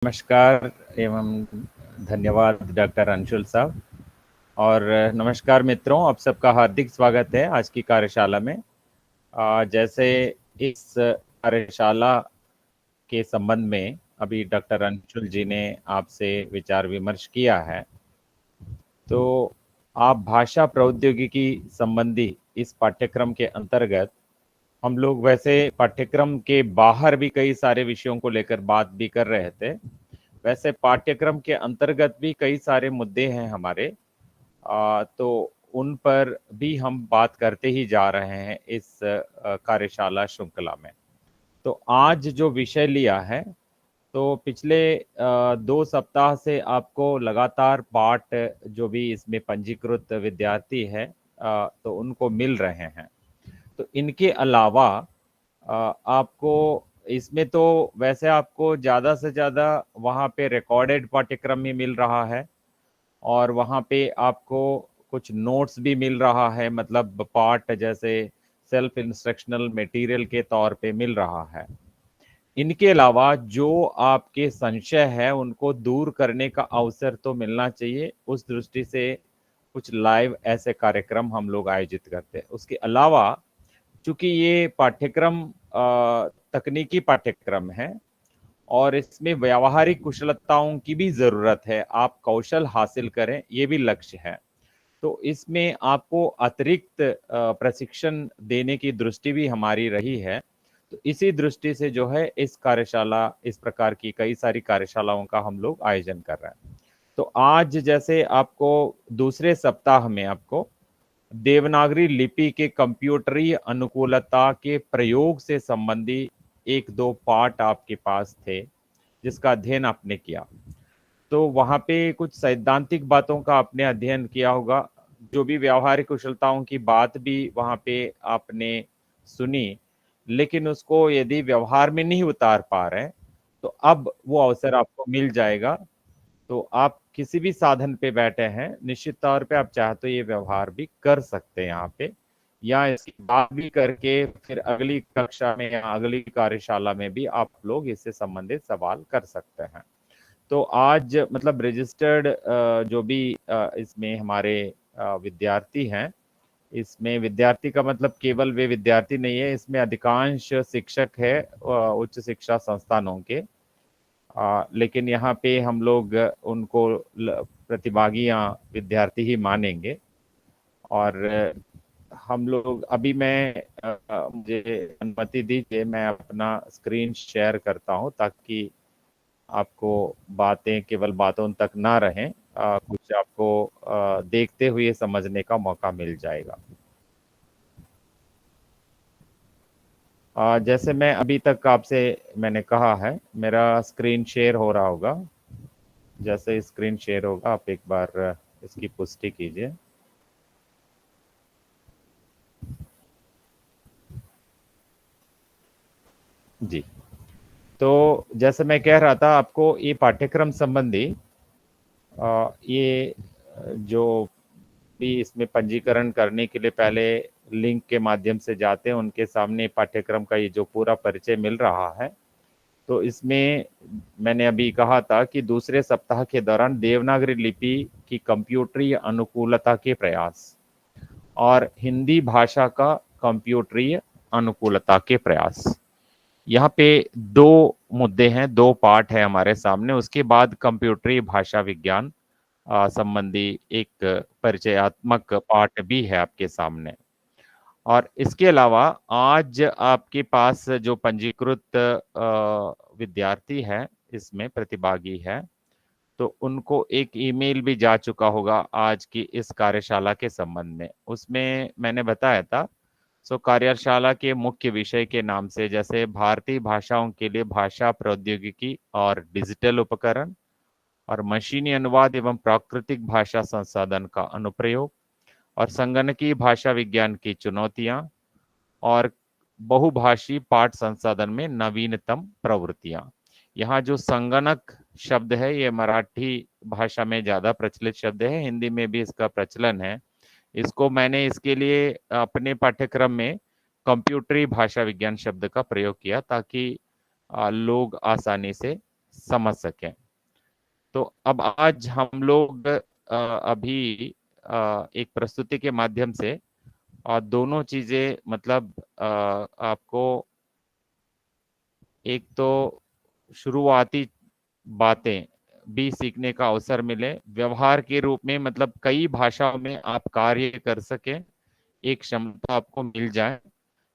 नमस्कार एवं धन्यवाद डॉक्टर अंशुल साहब। और नमस्कार मित्रों, आप सबका हार्दिक स्वागत है आज की कार्यशाला में। जैसे इस कार्यशाला के संबंध में अभी डॉक्टर अंशुल जी ने आपसे विचार विमर्श किया है, तो आप भाषा प्रौद्योगिकी संबंधी इस पाठ्यक्रम के अंतर्गत हम लोग वैसे पाठ्यक्रम के बाहर भी कई सारे विषयों को लेकर बात भी कर रहे थे। वैसे पाठ्यक्रम के अंतर्गत भी कई सारे मुद्दे हैं हमारे, तो उन पर भी हम बात करते ही जा रहे हैं इस कार्यशाला श्रृंखला में। तो आज जो विषय लिया है, तो पिछले 2 सप्ताह से आपको लगातार पाठ जो भी इसमें पंजीकृत विद्यार्थी है, तो उनको मिल रहे हैं। तो इनके अलावा आपको इसमें तो वैसे आपको ज़्यादा से ज़्यादा वहाँ पे रिकॉर्डेड पाठ्यक्रम ही मिल रहा है, और वहाँ पे आपको कुछ नोट्स भी मिल रहा है, मतलब पाठ जैसे सेल्फ इंस्ट्रक्शनल मटेरियल के तौर पे मिल रहा है। इनके अलावा जो आपके संशय है उनको दूर करने का अवसर तो मिलना चाहिए, उस दृष्टि से कुछ लाइव ऐसे कार्यक्रम हम लोग आयोजित करते हैं। उसके अलावा चूंकि ये पाठ्यक्रम तकनीकी पाठ्यक्रम है और इसमें व्यावहारिक कुशलताओं की भी जरूरत है, आप कौशल हासिल करें, ये भी लक्ष्य है। तो इसमें आपको अतिरिक्त प्रशिक्षण देने की दृष्टि भी हमारी रही है। तो इसी दृष्टि से जो है इस कार्यशाला, इस प्रकार की कई सारी कार्यशालाओं का हम लोग आयोजन कर रहे हैं। तो आज जैसे आपको दूसरे सप्ताह में आपको देवनागरी लिपि के कंप्यूटरी अनुकूलता के प्रयोग से संबंधी 1-2 पाठ आपके पास थे, जिसका अध्ययन आपने किया। तो वहाँ पे कुछ सैद्धांतिक बातों का आपने अध्ययन किया होगा, जो भी व्यावहारिक कुशलताओं की बात भी वहाँ पे आपने सुनी, लेकिन उसको यदि व्यवहार में नहीं उतार पा रहे, तो अब वो अवसर आपको मिल जाएगा। तो आप किसी भी साधन पे बैठे हैं, निश्चित तौर पे आप चाहे तो ये व्यवहार भी कर सकते हैं यहाँ पे, या इसकी बात भी करके फिर अगली कक्षा में या अगली कार्यशाला में भी आप लोग इससे संबंधित सवाल कर सकते हैं। तो आज मतलब रजिस्टर्ड जो भी इसमें हमारे विद्यार्थी हैं, इसमें विद्यार्थी का मतलब केवल वे विद्यार्थी नहीं है, इसमें अधिकांश शिक्षक है उच्च शिक्षा संस्थानों के। लेकिन यहाँ पे हम लोग उनको प्रतिभागियां विद्यार्थी ही मानेंगे। और हम लोग अभी मुझे अनुमति दीजिए, मैं अपना स्क्रीन शेयर करता हूँ ताकि आपको बातें केवल बातों तक ना रहें, कुछ आपको देखते हुए समझने का मौका मिल जाएगा। जैसे मैं अभी तक आपसे मैंने कहा है, मेरा स्क्रीन शेयर हो रहा होगा। जैसे स्क्रीन शेयर होगा आप एक बार इसकी पुष्टि कीजिए। जी, तो जैसे मैं कह रहा था आपको, ये पाठ्यक्रम संबंधी ये जो भी इसमें पंजीकरण करने के लिए पहले लिंक के माध्यम से जाते हैं, उनके सामने पाठ्यक्रम का ये जो पूरा परिचय मिल रहा है। तो इसमें मैंने अभी कहा था कि दूसरे सप्ताह के दौरान देवनागरी लिपि की कंप्यूटरी अनुकूलता के प्रयास और हिंदी भाषा का कंप्यूटरीय अनुकूलता के प्रयास, यहाँ पे 2 मुद्दे हैं, 2 पाठ है हमारे सामने। उसके बाद कंप्यूटरी भाषा विज्ञान संबंधी एक परिचयात्मक पाठ भी है आपके सामने। और इसके अलावा आज आपके पास जो पंजीकृत विद्यार्थी है, इसमें प्रतिभागी है, तो उनको एक ईमेल भी जा चुका होगा आज की इस कार्यशाला के संबंध में। उसमें मैंने बताया था, सो कार्यशाला के मुख्य विषय के नाम से जैसे भारतीय भाषाओं के लिए भाषा प्रौद्योगिकी और डिजिटल उपकरण, और मशीनी अनुवाद एवं प्राकृतिक भाषा संसाधन का अनुप्रयोग, और संगणकीय भाषा विज्ञान की चुनौतियां, और बहुभाषी पाठ संसाधन में नवीनतम प्रवृत्तियां। यहाँ जो संगणक शब्द है, ये मराठी भाषा में ज्यादा प्रचलित शब्द है, हिंदी में भी इसका प्रचलन है। इसको मैंने इसके लिए अपने पाठ्यक्रम में कंप्यूटरी भाषा विज्ञान शब्द का प्रयोग किया ताकि लोग आसानी से समझ सकें। तो अब आज हम लोग अभी एक प्रस्तुति के माध्यम से दोनों चीजें मतलब आपको एक तो शुरुआती बातें भी सीखने का अवसर मिले, व्यवहार के रूप में मतलब कई भाषाओं में आप कार्य कर सके, एक क्षमता आपको मिल जाए।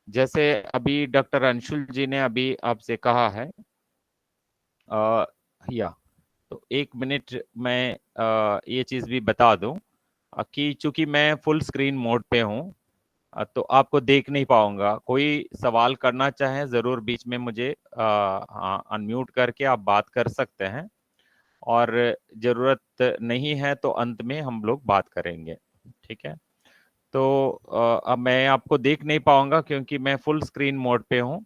जैसे अभी डॉक्टर अंशुल जी ने अभी आपसे कहा है, आ, या तो 1 मिनट मैं ये चीज भी बता दूं कि चूंकि मैं फुल स्क्रीन मोड पे हूँ, तो आपको देख नहीं पाऊंगा। कोई सवाल करना चाहे जरूर बीच में मुझे अनम्यूट करके आप बात कर सकते हैं, और जरूरत नहीं है तो अंत में हम लोग बात करेंगे। ठीक है। तो अब मैं आपको देख नहीं पाऊंगा क्योंकि मैं फुल स्क्रीन मोड पे हूँ,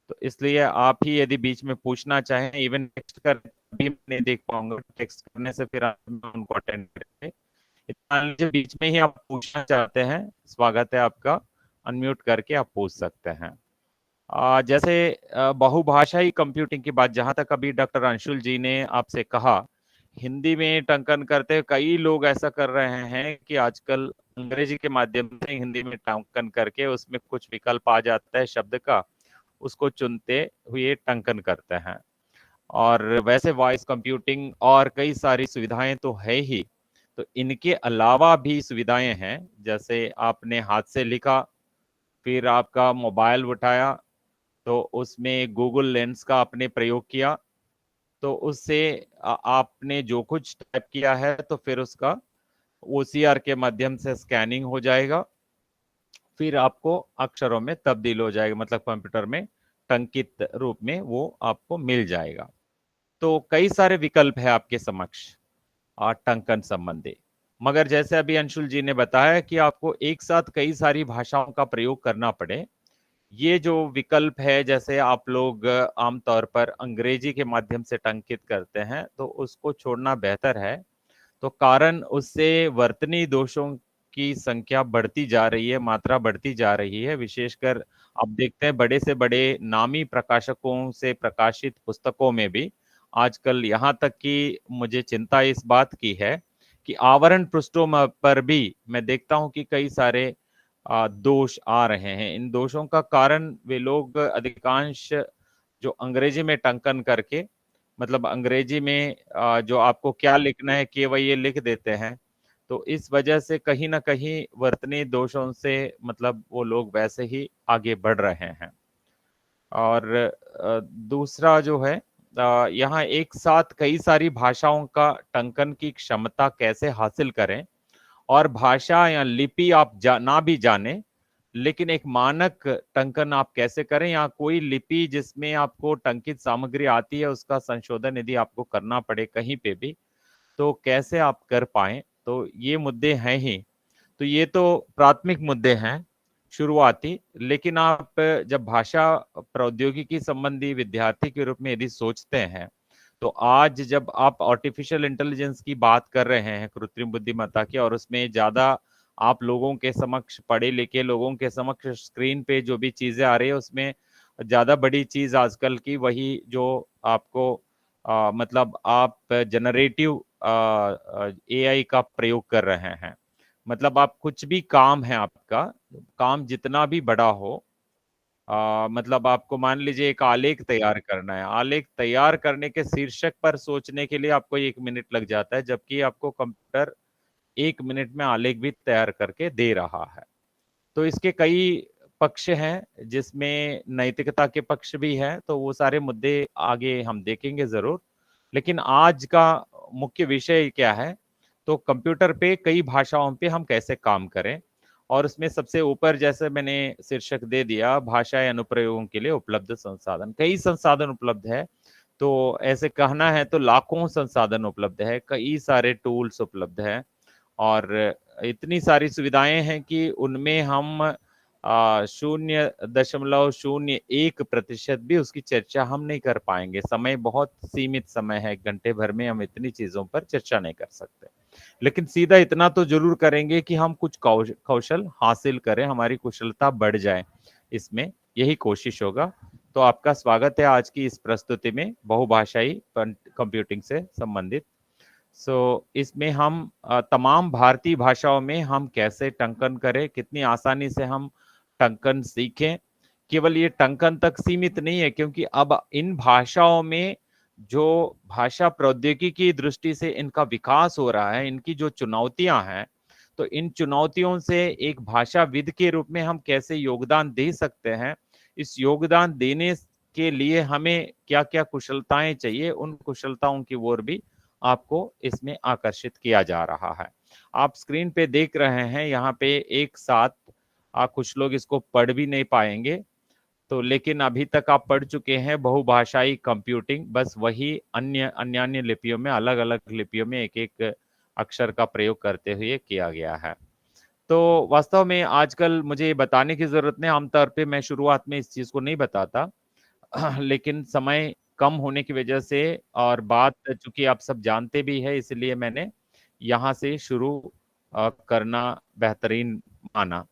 तो इसलिए आप ही यदि बीच में पूछना चाहें, इवन टेक्स्ट कर भी नहीं देख पाऊंगा, टेक्स्ट करने से फिर आप उनको अटेंड करेंगे। मान लीजिए बीच में ही आप पूछना चाहते हैं, स्वागत है आपका, अनम्यूट करके आप पूछ सकते हैं। जैसे बहुभाषाई कंप्यूटिंग की बात जहां तक अभी डॉक्टर अंशुल जी ने आपसे कहा, हिंदी में टंकन करते कई लोग ऐसा कर रहे हैं कि आजकल अंग्रेजी के माध्यम से हिंदी में टंकन करके उसमें कुछ विकल्प आ जाता है शब्द का, उसको चुनते हुए टंकन करते हैं। और वैसे वॉइस कंप्यूटिंग और कई सारी सुविधाएं तो है ही, तो इनके अलावा भी सुविधाएं हैं। जैसे आपने हाथ से लिखा, फिर आपका मोबाइल उठाया, तो उसमें गूगल लेंस का आपने प्रयोग किया, तो उससे आपने जो कुछ टाइप किया है तो फिर उसका ओसीआर के माध्यम से स्कैनिंग हो जाएगा, फिर आपको अक्षरों में तब्दील हो जाएगा, मतलब कंप्यूटर में टंकित रूप में वो आपको मिल जाएगा। तो कई सारे विकल्प है आपके समक्ष टंकन संबंधी। मगर जैसे अभी अंशुल जी ने बताया कि आपको एक साथ कई सारी भाषाओं का प्रयोग करना पड़े, ये जो विकल्प है, जैसे आप लोग आमतौर पर अंग्रेजी के माध्यम से टंकित करते हैं, तो उसको छोड़ना बेहतर है। तो कारण उससे वर्तनी दोषों की संख्या बढ़ती जा रही है, मात्रा बढ़ती जा रही है। विशेषकर आप देखते हैं बड़े से बड़े नामी प्रकाशकों से प्रकाशित पुस्तकों में भी आजकल यहाँ तक कि मुझे चिंता इस बात की है कि आवरण पृष्ठों पर भी मैं देखता हूँ कि कई सारे दोष आ रहे हैं। इन दोषों का कारण वे लोग अधिकांश जो अंग्रेजी में टंकन करके, मतलब अंग्रेजी में जो आपको क्या लिखना है केवल ये लिख देते हैं, तो इस वजह से कहीं ना कहीं वर्तनी दोषों से मतलब वो लोग वैसे ही आगे बढ़ रहे हैं। और दूसरा जो है, यहाँ एक साथ कई सारी भाषाओं का टंकन की क्षमता कैसे हासिल करें, और भाषा या लिपि आप ना भी जाने, लेकिन एक मानक टंकन आप कैसे करें, या कोई लिपि जिसमें आपको टंकित सामग्री आती है उसका संशोधन यदि आपको करना पड़े कहीं पे भी, तो कैसे आप कर पाए। तो ये मुद्दे हैं ही। तो ये तो प्राथमिक मुद्दे हैं शुरुआती। लेकिन आप जब भाषा प्रौद्योगिकी संबंधी विद्यार्थी के रूप में यदि सोचते हैं, तो आज जब आप आर्टिफिशियल इंटेलिजेंस की बात कर रहे हैं, कृत्रिम बुद्धिमत्ता की, और उसमें ज्यादा आप लोगों के समक्ष, पढ़े लिखे लोगों के समक्ष स्क्रीन पे जो भी चीजें आ रही है, उसमें ज्यादा बड़ी चीज आजकल की वही जो आपको मतलब आप जनरेटिव एआई का प्रयोग कर रहे हैं। मतलब आप कुछ भी काम है आपका, काम जितना भी बड़ा हो, मतलब आपको मान लीजिए एक आलेख तैयार करना है, आलेख तैयार करने के शीर्षक पर सोचने के लिए आपको 1 मिनट लग जाता है, जबकि आपको कंप्यूटर 1 मिनट में आलेख भी तैयार करके दे रहा है। तो इसके कई पक्ष हैं, जिसमें नैतिकता के पक्ष भी है, तो वो सारे मुद्दे आगे हम देखेंगे जरूर। लेकिन आज का मुख्य विषय क्या है, तो कंप्यूटर पे कई भाषाओं पे हम कैसे काम करें, और उसमें सबसे ऊपर जैसे मैंने शीर्षक दे दिया, भाषा अनुप्रयोगों के लिए उपलब्ध संसाधन। कई संसाधन उपलब्ध है, तो ऐसे कहना है तो लाखों संसाधन उपलब्ध है, कई सारे टूल्स उपलब्ध है, और इतनी सारी सुविधाएं हैं कि उनमें हम 0.01% भी उसकी चर्चा हम नहीं कर पाएंगे। समय बहुत सीमित समय है, 1 घंटे भर में हम इतनी चीजों पर चर्चा नहीं कर सकते। लेकिन सीधा इतना तो जरूर करेंगे कि हम कुछ कौशल हासिल करें, हमारी कुशलता बढ़ जाए, इसमें यही कोशिश होगा। तो आपका स्वागत है आज की इस प्रस्तुति में बहुभाषाई कंप्यूटिंग से संबंधित। इसमें हम तमाम भारतीय भाषाओं में हम कैसे टंकन करें, कितनी आसानी से हम टंकन सीखें। केवल ये टंकन तक सीमित नहीं है, क्योंकि अब इन भाषाओं में जो भाषा प्रौद्योगिकी की दृष्टि से इनका विकास हो रहा है, इनकी जो चुनौतियां हैं, तो इन चुनौतियों से एक भाषाविद के रूप में हम कैसे योगदान दे सकते हैं, इस योगदान देने के लिए हमें क्या क्या कुशलताएं चाहिए, उन कुशलताओं की ओर भी आपको इसमें आकर्षित किया जा रहा है। आप स्क्रीन पे देख रहे हैं, यहाँ पे एक साथ कुछ लोग इसको पढ़ भी नहीं पाएंगे, तो लेकिन अभी तक आप पढ़ चुके हैं बहुभाषाई कंप्यूटिंग। बस वही अन्य अन्य अन्य लिपियों में, अलग अलग लिपियों में एक एक अक्षर का प्रयोग करते हुए किया गया है। तो वास्तव में आजकल मुझे ये बताने की जरूरत नहीं, आमतौर पे मैं शुरुआत में इस चीज को नहीं बताता लेकिन समय कम होने की वजह से और बात चूंकि आप सब जानते भी है, इसलिए मैंने यहाँ से शुरू करना बेहतरीन माना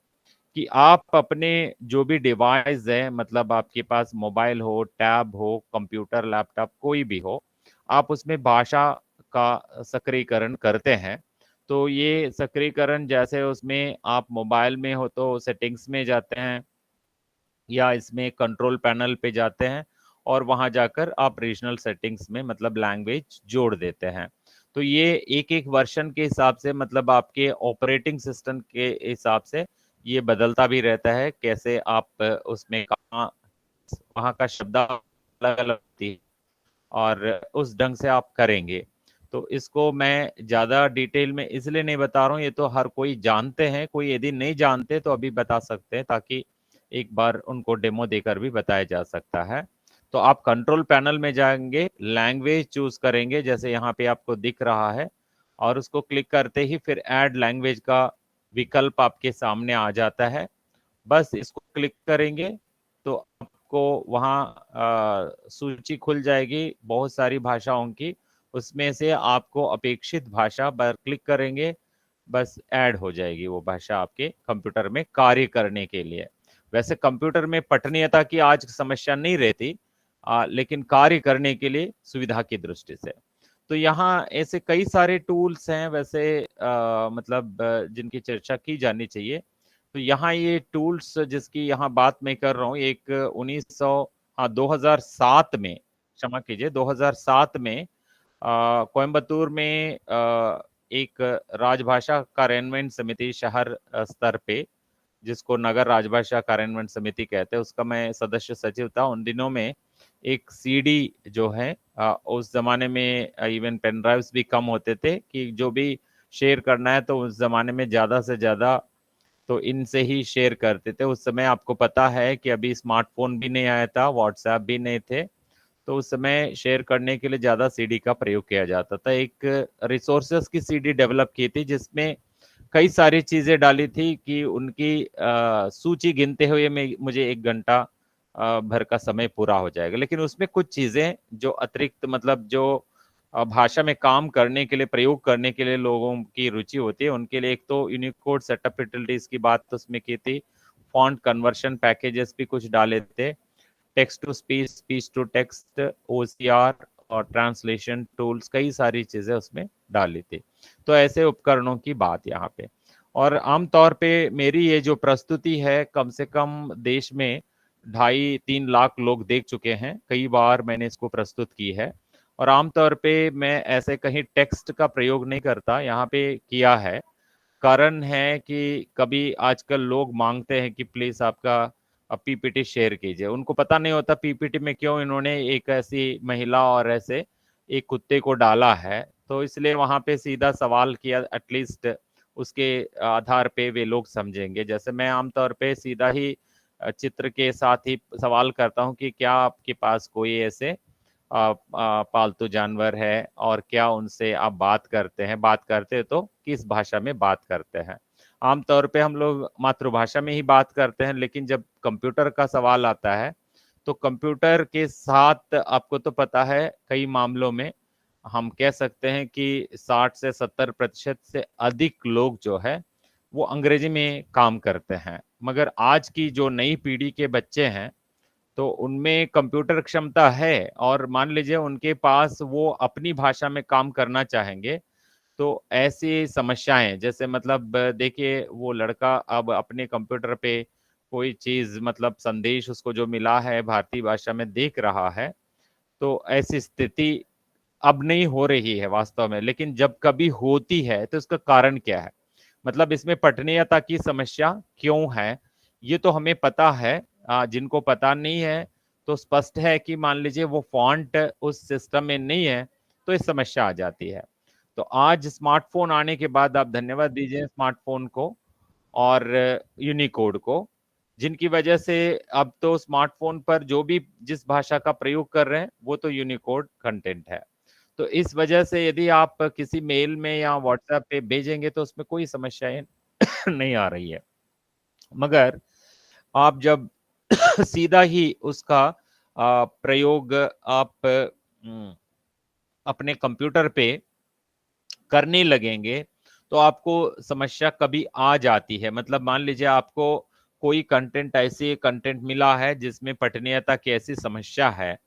कि आप अपने जो भी डिवाइस है, मतलब आपके पास मोबाइल हो, टैब हो, कंप्यूटर, लैपटॉप, कोई भी हो, आप उसमें भाषा का सक्रियकरण करते हैं। तो ये सक्रियकरण जैसे उसमें आप मोबाइल में हो तो सेटिंग्स में जाते हैं, या इसमें कंट्रोल पैनल पे जाते हैं और वहां जाकर आप रीजनल सेटिंग्स में मतलब लैंग्वेज जोड़ देते हैं। तो ये एक एक वर्जन के हिसाब से, मतलब आपके ऑपरेटिंग सिस्टम के हिसाब से ये बदलता भी रहता है, कैसे आप उसमें कहाँ वहाँ का शब्द अलग अलग होती है और उस ढंग से आप करेंगे। तो इसको मैं ज्यादा डिटेल में इसलिए नहीं बता रहा हूँ, ये तो हर कोई जानते हैं, कोई यदि नहीं जानते तो अभी बता सकते हैं, ताकि एक बार उनको डेमो देकर भी बताया जा सकता है। तो आप कंट्रोल पैनल में जाएंगे, लैंग्वेज चूज करेंगे जैसे यहाँ पे आपको दिख रहा है, और उसको क्लिक करते ही फिर ऐड लैंग्वेज का विकल्प आपके सामने आ जाता है। बस इसको क्लिक करेंगे तो आपको वहाँ सूची खुल जाएगी बहुत सारी भाषाओं की, उसमें से आपको अपेक्षित भाषा पर क्लिक करेंगे, बस ऐड हो जाएगी वो भाषा आपके कंप्यूटर में कार्य करने के लिए। वैसे कंप्यूटर में पठनीयता की आज समस्या नहीं रहती, लेकिन कार्य करने के लिए सुविधा की दृष्टि से। तो यहाँ ऐसे कई सारे टूल्स हैं वैसे, मतलब जिनकी चर्चा की जानी चाहिए। तो यहाँ ये टूल्स जिसकी यहाँ बात मैं कर रहा हूँ, एक 2007 में, क्षमा कीजिए, 2007 में कोयम्बतूर में एक राजभाषा कार्यान्वयन समिति शहर स्तर पे, जिसको नगर राजभाषा कार्यान्वयन समिति कहते हैं, उसका मैं सदस्य सचिव था उन दिनों में। एक सीडी जो है, उस जमाने में इवन पेन ड्राइव्स भी कम होते थे, कि जो भी शेयर करना है तो उस जमाने में ज्यादा से ज्यादा तो इनसे ही शेयर करते थे। उस समय आपको पता है कि अभी स्मार्टफोन भी नहीं आया था, व्हाट्सएप भी नहीं थे, तो उस समय शेयर करने के लिए ज्यादा सीडी का प्रयोग किया जाता था। एक रिसोर्सेस की सीडी डेवलप की थी जिसमें कई सारी चीजें डाली थी कि उनकी सूची गिनते हुए में मुझे 1 घंटा भर का समय पूरा हो जाएगा। लेकिन उसमें कुछ चीजें जो अतिरिक्त, मतलब जो भाषा में काम करने के लिए, प्रयोग करने के लिए लोगों की रुचि होती है, उनके लिए एक तो यूनिकोड सेटअप फैसिलिटीज की बात तो उसमें की थी, फॉन्ट कन्वर्शन पैकेजेस भी कुछ डाले थे, text to speech, speech to text, OCR और ट्रांसलेशन टूल्स, कई सारी चीजें उसमें डाली थी। तो ऐसे उपकरणों की बात यहाँ पे। और आमतौर पे मेरी ये जो प्रस्तुति है, कम से कम देश में 2.5-3 लाख लोग देख चुके हैं, कई बार मैंने इसको प्रस्तुत की है। और आमतौर पे मैं ऐसे कहीं टेक्स्ट का प्रयोग नहीं करता, यहाँ पे किया है। कारण है कि कभी आजकल लोग मांगते हैं कि प्लीज आपका पीपीटी शेयर कीजिए, उनको पता नहीं होता पीपीटी में क्यों इन्होंने एक ऐसी महिला और ऐसे एक कुत्ते को डाला है, तो इसलिए वहां पे सीधा सवाल किया, एटलीस्ट उसके आधार पे वे लोग समझेंगे। जैसे मैं आमतौर पे सीधा ही चित्र के साथ ही सवाल करता हूँ कि क्या आपके पास कोई ऐसे पालतू जानवर है, और क्या उनसे आप बात करते हैं, बात करते हैं तो किस भाषा में बात करते हैं। आमतौर पे हम लोग मातृभाषा में ही बात करते हैं, लेकिन जब कंप्यूटर का सवाल आता है तो कंप्यूटर के साथ आपको तो पता है कई मामलों में हम कह सकते हैं कि 60 से 70% से अधिक लोग जो है वो अंग्रेजी में काम करते हैं। मगर आज की जो नई पीढ़ी के बच्चे हैं तो उनमें कंप्यूटर क्षमता है और मान लीजिए उनके पास वो अपनी भाषा में काम करना चाहेंगे, तो ऐसी समस्याएं, जैसे मतलब देखिए वो लड़का अब अपने कंप्यूटर पे कोई चीज मतलब संदेश उसको जो मिला है भारतीय भाषा में देख रहा है, तो ऐसी स्थिति अब नहीं हो रही है वास्तव में, लेकिन जब कभी होती है तो इसका कारण क्या है, मतलब इसमें पठनीयता की समस्या क्यों है, ये तो हमें पता है। जिनको पता नहीं है तो स्पष्ट है कि मान लीजिए वो फॉन्ट उस सिस्टम में नहीं है, तो इस समस्या आ जाती है। तो आज स्मार्टफोन आने के बाद आप धन्यवाद दीजिए स्मार्टफोन को और यूनिकोड को, जिनकी वजह से अब तो स्मार्टफोन पर जो भी जिस भाषा का प्रयोग कर रहे हैं वो तो यूनिकोड कंटेंट है। तो इस वजह से यदि आप किसी मेल में या व्हाट्सएप पे भेजेंगे तो उसमें कोई समस्याएं नहीं आ रही है। मगर आप जब सीधा ही उसका प्रयोग आप अपने कंप्यूटर पे करने लगेंगे, तो आपको समस्या कभी आ जाती है। मतलब मान लीजिए आपको कोई कंटेंट, ऐसी कंटेंट मिला है जिसमें पठनीयता की ऐसी समस्या है,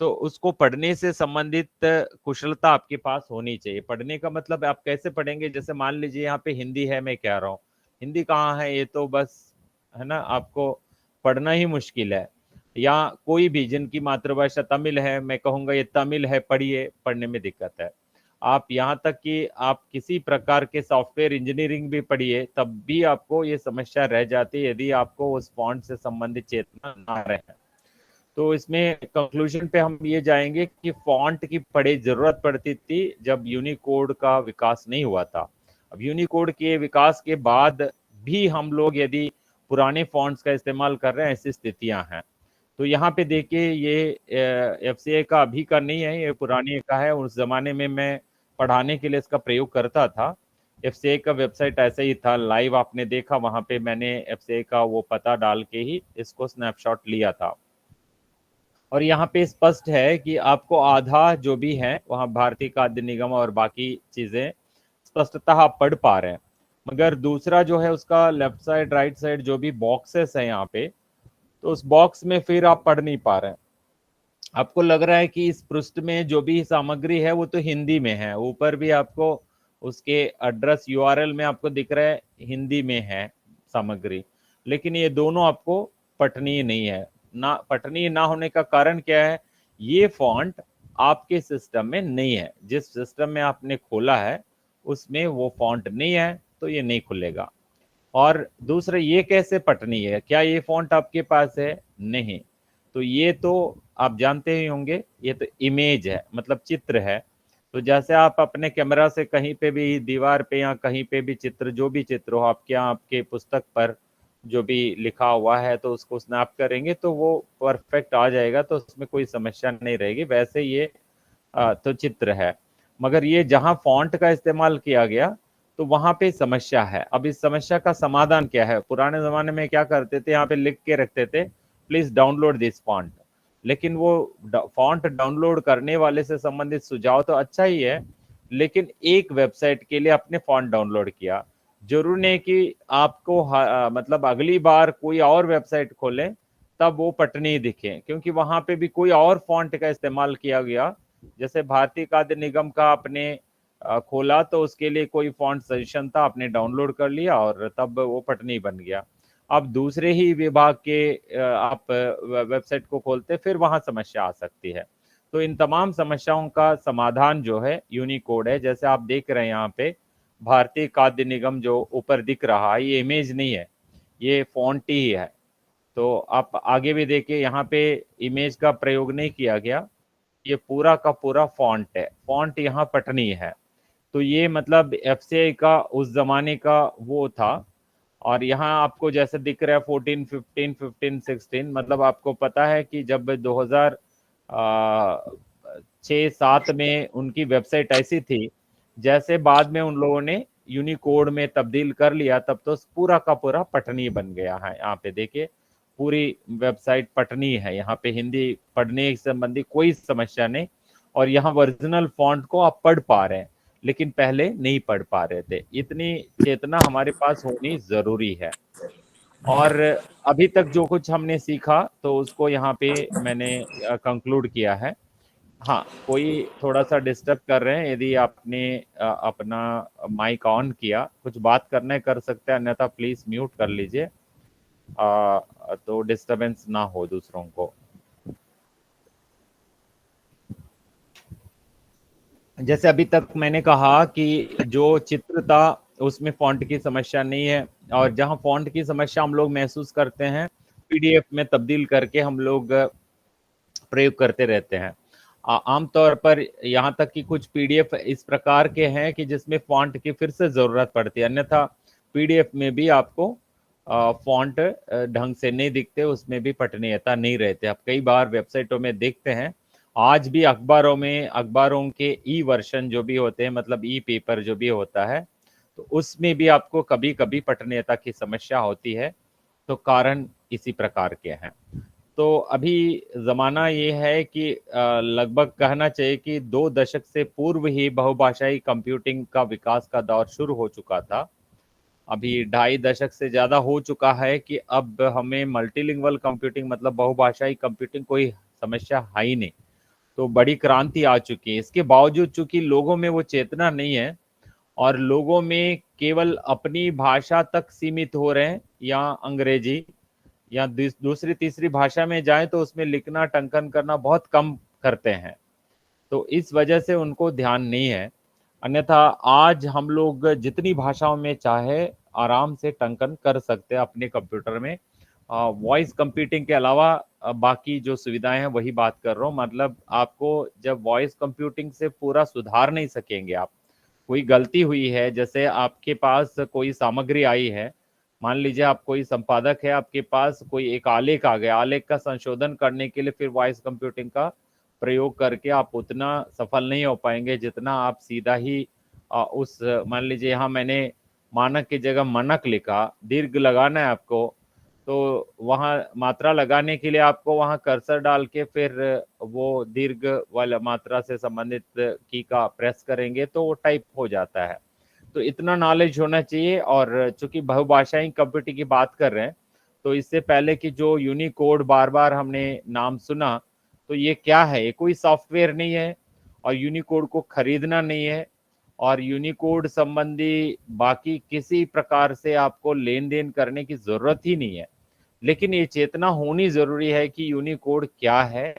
तो उसको पढ़ने से संबंधित कुशलता आपके पास होनी चाहिए। पढ़ने का मतलब आप कैसे पढ़ेंगे, जैसे मान लीजिए यहाँ पे हिंदी है, मैं कह रहा हूँ हिंदी कहाँ है, ये तो बस है ना, आपको पढ़ना ही मुश्किल है। या कोई भी जिनकी मातृभाषा तमिल है, मैं कहूँगा ये तमिल है, पढ़िए, पढ़ने में दिक्कत है। आप यहाँ तक कि आप किसी प्रकार के सॉफ्टवेयर इंजीनियरिंग भी पढ़िए, तब भी आपको ये समस्या रह जाती है यदि आपको उस फॉन्ट से संबंधित चेतना ना रहे। तो इसमें कंक्लूजन पे हम ये जाएंगे कि फॉन्ट की बड़ी जरूरत पड़ती थी जब यूनिकोड का विकास नहीं हुआ था। अब यूनिकोड के विकास के बाद भी हम लोग यदि पुराने फॉन्ट्स का इस्तेमाल कर रहे हैं, ऐसी स्थितियां हैं। तो यहाँ पे देखिए ये एफसीआई का अभी का नहीं है, ये पुराने का है। उस जमाने में मैं पढ़ाने के लिए इसका प्रयोग करता था। एफसीआई का वेबसाइट ऐसा ही था, लाइव आपने देखा, वहां पे मैंने एफसीआई का वो पता डाल के ही इसको स्नैपशॉट लिया था। और यहाँ पे स्पष्ट है कि आपको आधा जो भी है वहाँ भारतीय खाद्य निगम और बाकी चीजें स्पष्टतः आप पढ़ पा रहे हैं। मगर दूसरा जो है उसका लेफ्ट साइड राइट साइड जो भी बॉक्सेस है यहाँ पे, तो उस बॉक्स में फिर आप पढ़ नहीं पा रहे हैं। आपको लग रहा है कि इस पृष्ठ में जो भी सामग्री है वो तो हिंदी में है, ऊपर भी आपको उसके एड्रेस यूआरएल में आपको दिख रहा है हिंदी में है सामग्री, लेकिन ये दोनों आपको पठनीय नहीं है। ना पठनीय ना होने का कारण क्या है, ये फॉन्ट आपके सिस्टम में नहीं है, जिस सिस्टम में आपने खोला है उसमें वो फॉन्ट नहीं है, तो ये नहीं खुलेगा। और दूसरा, ये कैसे पटनी है, क्या ये फॉन्ट आपके पास है? नहीं। तो ये तो आप जानते ही होंगे, ये तो इमेज है, मतलब चित्र है। तो जैसे आप अपने कैमरा से कहीं पे भी दीवार पे या कहीं पे भी चित्र, जो भी चित्र हो आपके यहाँ, आपके पुस्तक पर जो भी लिखा हुआ है, तो उसको स्नैप करेंगे तो वो परफेक्ट आ जाएगा, तो उसमें कोई समस्या नहीं रहेगी। वैसे ये तो चित्र है। मगर ये जहां फॉन्ट का इस्तेमाल किया गया तो वहां पे समस्या है। अब इस समस्या का समाधान क्या है? पुराने जमाने में क्या करते थे, यहाँ पे लिख के रखते थे प्लीज डाउनलोड दिस फॉन्ट, लेकिन वो फॉन्ट डाउनलोड करने वाले से संबंधित सुझाव तो अच्छा ही है, लेकिन एक वेबसाइट के लिए अपने फॉन्ट डाउनलोड किया, जरूरी नहीं कि आपको मतलब अगली बार कोई और वेबसाइट खोलें तब वो पटनी दिखे, क्योंकि वहां पे भी कोई और फॉन्ट का इस्तेमाल किया गया। जैसे भारतीय खाद्य निगम का आपने खोला तो उसके लिए कोई फॉन्ट सजेशन था, आपने डाउनलोड कर लिया और तब वो पटनी बन गया। अब दूसरे ही विभाग के आप वेबसाइट को खोलते, फिर वहां समस्या आ सकती है। तो इन तमाम समस्याओं का समाधान जो है यूनिकोड है। जैसे आप देख रहे हैं यहाँ पे भारतीय खाद्य निगम जो ऊपर दिख रहा है, ये इमेज नहीं है, ये फॉन्ट ही है। तो आप आगे भी देखिए, यहाँ पे इमेज का प्रयोग नहीं किया गया, ये पूरा का पूरा फॉन्ट है, फॉन्ट यहाँ पटनी है। तो ये मतलब एफसीआई का उस जमाने का वो था। और यहाँ आपको जैसे दिख रहा है 14 15 15 16, मतलब आपको पता है कि जब 2006-7 में उनकी वेबसाइट ऐसी थी, जैसे बाद में उन लोगों ने यूनिकोड में तब्दील कर लिया, तब तो पूरा का पूरा पटनी बन गया है। यहाँ पे देखिए पूरी वेबसाइट पटनी है, यहाँ पे हिंदी पढ़ने संबंधी कोई समस्या नहीं। और यहाँ ओरिजिनल फॉन्ट को आप पढ़ पा रहे हैं, लेकिन पहले नहीं पढ़ पा रहे थे। इतनी चेतना हमारे पास होनी जरूरी है। और अभी तक जो कुछ हमने सीखा तो उसको यहाँ पे मैंने कंक्लूड किया है। हाँ, कोई थोड़ा सा डिस्टर्ब कर रहे हैं, यदि आपने अपना माइक ऑन किया, कुछ बात करना है कर सकते हैं, अन्यथा प्लीज म्यूट कर लीजिए, तो डिस्टरबेंस ना हो दूसरों को। जैसे अभी तक मैंने कहा कि जो चित्र था उसमें फॉन्ट की समस्या नहीं है, और जहां फॉन्ट की समस्या हम लोग महसूस करते हैं, पीडीएफ में तब्दील करके हम लोग प्रयोग करते रहते हैं। आमतौर पर यहाँ तक कि कुछ पीडीएफ इस प्रकार के हैं कि जिसमें फॉन्ट की फिर से जरूरत पड़ती है, अन्यथा पीडीएफ में भी आपको फॉन्ट ढंग से नहीं दिखते, उसमें भी पठनीयता नहीं रहते। आप कई बार वेबसाइटों में देखते हैं, आज भी अखबारों में, अखबारों के ई वर्षन जो भी होते हैं, मतलब ई पेपर जो भी होता है, तो उसमें भी आपको कभी कभी पठनीयता की समस्या होती है। तो कारण इसी प्रकार के हैं। तो अभी जमाना ये है कि लगभग कहना चाहिए कि 2 दशक से पूर्व ही बहुभाषाई कंप्यूटिंग का विकास का दौर शुरू हो चुका था। अभी 2.5 दशक से ज्यादा हो चुका है कि अब हमें मल्टीलिंगुअल कंप्यूटिंग, मतलब बहुभाषाई कंप्यूटिंग, कोई समस्या है ही नहीं। तो बड़ी क्रांति आ चुकी है। इसके बावजूद चूंकि लोगों में वो चेतना नहीं है, और लोगों में केवल अपनी भाषा तक सीमित हो रहे हैं, या अंग्रेजी या दूसरी तीसरी भाषा में जाएं तो उसमें लिखना टंकन करना बहुत कम करते हैं, तो इस वजह से उनको ध्यान नहीं है। अन्यथा आज हम लोग जितनी भाषाओं में चाहे आराम से टंकन कर सकते हैं अपने कंप्यूटर में। वॉइस कंप्यूटिंग के अलावा बाकी जो सुविधाएं हैं वही बात कर रहा हूँ। मतलब आपको जब वॉइस कंप्यूटिंग से पूरा सुधार नहीं सकेंगे आप, कोई गलती हुई है, जैसे आपके पास कोई सामग्री आई है, मान लीजिए आप कोई संपादक है, आपके पास कोई एक आलेख आ गया, आलेख का संशोधन करने के लिए फिर वॉइस कंप्यूटिंग का प्रयोग करके आप उतना सफल नहीं हो पाएंगे जितना आप सीधा ही उस, मान लीजिए यहाँ मैंने मानक की जगह मनक लिखा, दीर्घ लगाना है आपको, तो वहाँ मात्रा लगाने के लिए आपको वहाँ कर्सर डाल के फिर वो दीर्घ वाला मात्रा से संबंधित की का प्रेस करेंगे तो वो टाइप हो जाता है। तो इतना नॉलेज होना चाहिए। और चूंकि बहुभाषाई कंप्यूटिंग की बात कर रहे हैं, तो इससे पहले कि जो यूनिकोड बार बार हमने नाम सुना, तो ये क्या है? ये कोई सॉफ्टवेयर नहीं है, और यूनिकोड को खरीदना नहीं है, और यूनिकोड संबंधी बाकी किसी प्रकार से आपको लेन देन करने की जरूरत ही नहीं है। लेकिन ये चेतना होनी जरूरी है कि यूनिकोड क्या है।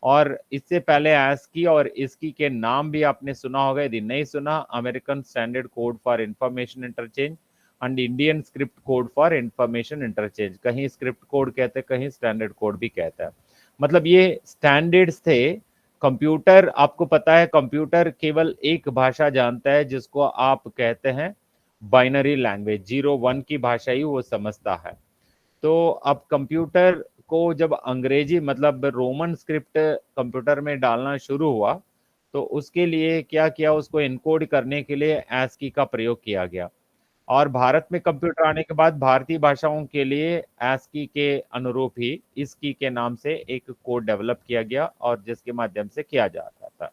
और इससे पहले ASCII और इसकी के नाम भी आपने सुना होगा, यदि नहीं सुना, American standard code for information interchange and Indian script code for information interchange. कहीं स्क्रिप्ट कोड कहते हैं, कहीं स्टैंडर्ड कोड भी कहता है। मतलब ये स्टैंडर्ड्स थे। कंप्यूटर, आपको पता है कंप्यूटर केवल एक भाषा जानता है जिसको आप कहते हैं बाइनरी लैंग्वेज, 0 1 की भाषा ही वो समझता है। तो अब कंप्यूटर को जब अंग्रेजी, मतलब रोमन स्क्रिप्ट कंप्यूटर में डालना शुरू हुआ, तो उसके लिए क्या किया, उसको इनकोड करने के लिए ASCII का प्रयोग किया गया। और भारत में कंप्यूटर आने के बाद भारतीय भाषाओं के लिए ASCII के अनुरूप ही इसकी के नाम से एक कोड डेवलप किया गया, और जिसके माध्यम से किया जाता था।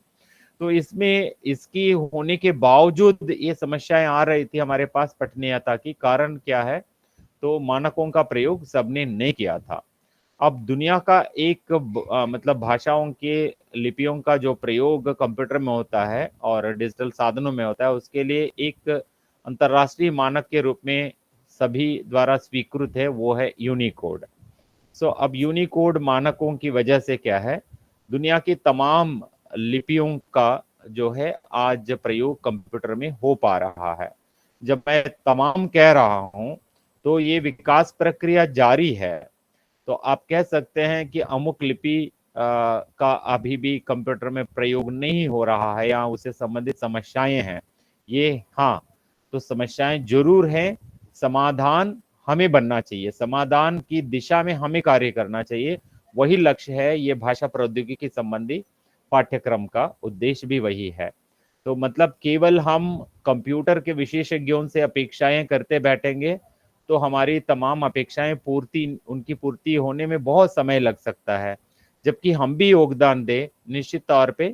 तो इसमें इसकी होने के बावजूद ये समस्याएं आ रही थी हमारे पास पठनीयता की। कारण क्या है? तो मानकों का प्रयोग सबने नहीं किया था। अब दुनिया का एक मतलब भाषाओं के लिपियों का जो प्रयोग कंप्यूटर में होता है और डिजिटल साधनों में होता है, उसके लिए एक अंतरराष्ट्रीय मानक के रूप में सभी द्वारा स्वीकृत है, वो है यूनिकोड। सो अब यूनिकोड मानकों की वजह से क्या है, दुनिया की तमाम लिपियों का जो है आज प्रयोग कंप्यूटर में हो पा रहा है। जब मैं तमाम कह रहा हूं, तो ये विकास प्रक्रिया जारी है। तो आप कह सकते हैं कि अमुक लिपि का अभी भी कंप्यूटर में प्रयोग नहीं हो रहा है, या उससे संबंधित समस्याएं हैं। ये, हाँ, तो समस्याएं जरूर हैं। समाधान हमें बनना चाहिए, समाधान की दिशा में हमें कार्य करना चाहिए। वही लक्ष्य है ये भाषा प्रौद्योगिकी संबंधी पाठ्यक्रम का उद्देश्य भी वही है। तो मतलब केवल हम कंप्यूटर के विशेषज्ञों से अपेक्षाएं करते बैठेंगे तो हमारी तमाम अपेक्षाएं पूर्ति, उनकी पूर्ति होने में बहुत समय लग सकता है। जबकि हम भी योगदान दें निश्चित तौर पे,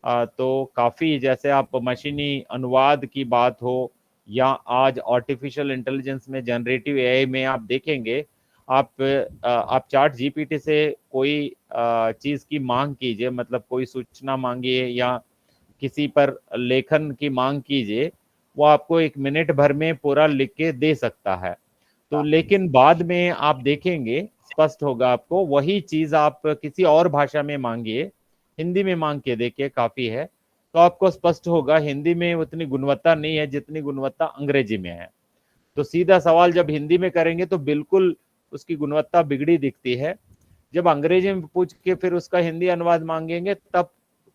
तो काफी, जैसे आप मशीनी अनुवाद की बात हो, या आज आर्टिफिशियल इंटेलिजेंस में, जनरेटिव एआई में आप देखेंगे, आप चैट जीपीटी से कोई चीज की मांग कीजिए, मतलब कोई सूचना मांगिए या किसी पर लेखन की मांग कीजिए, वो आपको 1 मिनट भर में पूरा लिख के दे सकता है। तो लेकिन बाद में आप देखेंगे, स्पष्ट होगा आपको, वही चीज आप किसी और भाषा में मांगिए, हिंदी में मांग के देखिए, काफी है, तो आपको स्पष्ट होगा हिंदी में उतनी गुणवत्ता नहीं है जितनी गुणवत्ता अंग्रेजी में है। तो सीधा सवाल जब हिंदी में करेंगे तो बिल्कुल उसकी गुणवत्ता बिगड़ी दिखती है। जब अंग्रेजी में पूछ के फिर उसका हिंदी अनुवाद मांगेंगे तब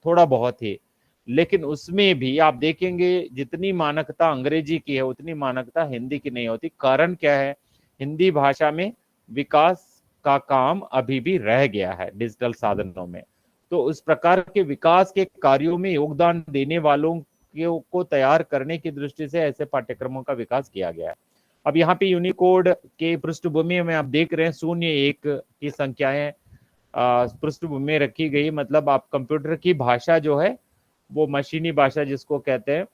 थोड़ा बहुत ही, लेकिन उसमें भी आप देखेंगे जितनी मानकता अंग्रेजी की है उतनी मानकता हिंदी की नहीं होती। कारण क्या है? हिंदी भाषा में विकास का काम अभी भी रह गया है डिजिटल साधनों में। तो उस प्रकार के विकास के कार्यों में योगदान देने वालों को तैयार करने की दृष्टि से ऐसे पाठ्यक्रमों का विकास किया गया है। अब यहाँ पे यूनिकोड के पृष्ठभूमि में आप देख रहे हैं 01 की संख्याएं पृष्ठभूमि में रखी गई, मतलब आप कंप्यूटर की भाषा जो है वो मशीनी भाषा जिसको कहते हैं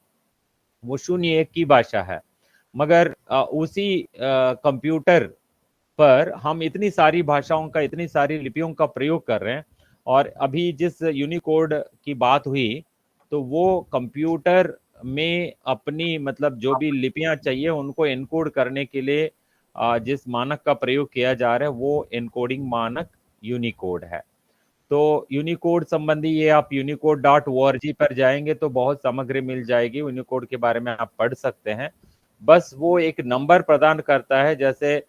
वो 01 की भाषा है। मगर उसी कंप्यूटर पर हम इतनी सारी भाषाओं का, इतनी सारी लिपियों का प्रयोग कर रहे हैं। और अभी जिस यूनिकोड की बात हुई तो वो कंप्यूटर में अपनी, मतलब जो भी लिपियां चाहिए उनको एनकोड करने के लिए जिस मानक का प्रयोग किया जा रहा है वो एनकोडिंग मानक यूनिकोड है। तो यूनिकोड संबंधी ये आप unicode.org पर जाएंगे तो बहुत सामग्री मिल जाएगी, यूनिकोड के बारे में आप पढ़ सकते हैं। बस वो एक नंबर प्रदान करता है, जैसे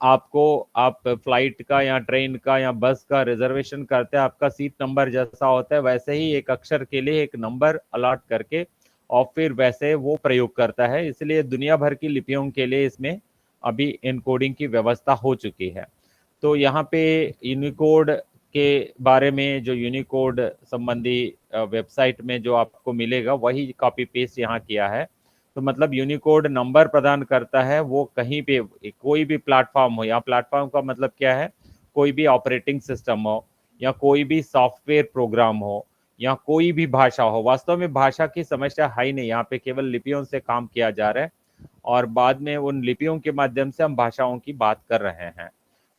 आपको, आप फ्लाइट का या ट्रेन का या बस का रिजर्वेशन करते हैं, आपका सीट नंबर जैसा होता है वैसे ही एक अक्षर के लिए एक नंबर अलॉट करके और फिर वैसे वो प्रयोग करता है। इसलिए दुनिया भर की लिपियों के लिए इसमें अभी एनकोडिंग की व्यवस्था हो चुकी है। तो यहाँ पे यूनिकोड के बारे में, जो यूनिकोड संबंधी वेबसाइट में जो आपको मिलेगा वही कॉपी पेस्ट यहाँ किया है। तो मतलब यूनिकोड नंबर प्रदान करता है, वो कहीं पे कोई भी प्लेटफॉर्म हो, या प्लेटफॉर्म का मतलब क्या है, कोई भी ऑपरेटिंग सिस्टम हो या कोई भी सॉफ्टवेयर प्रोग्राम हो या कोई भी भाषा हो। वास्तव में भाषा की समस्या है ही नहीं, यहाँ पे केवल लिपियों से काम किया जा रहा है और बाद में उन लिपियों के माध्यम से हम भाषाओं की बात कर रहे हैं।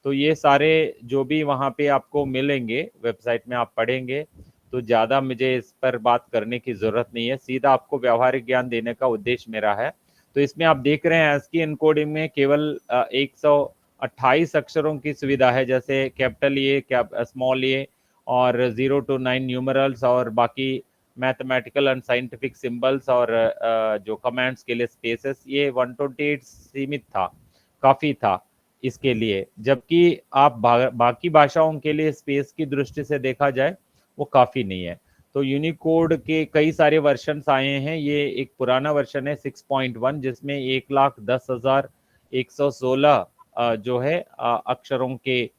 तो ये सारे जो भी वहाँ पे आपको मिलेंगे वेबसाइट में आप पढ़ेंगे, तो ज़्यादा मुझे इस पर बात करने की ज़रूरत नहीं है, सीधा आपको व्यावहारिक ज्ञान देने का उद्देश्य मेरा है। तो इसमें आप देख रहे हैं ASCII एनकोडिंग में केवल 128 अक्षरों की सुविधा है, जैसे कैपिटल ए, स्मॉल ए और 0 to 9 न्यूमरल्स, और बाकी मैथमेटिकल एंड साइंटिफिक सिंबल्स और जो कमांड्स के लिए स्पेसेस, ये 128 सीमित था, काफ़ी था इसके लिए। जबकि आप बाकी भाषाओं के लिए स्पेस की दृष्टि से देखा जाए वो काफ़ी नहीं है। तो यूनिकोड के कई सारे वर्जन्स आए हैं, ये एक पुराना वर्जन है 6.1 जिसमें 1,10,116 जो है अक्षरों के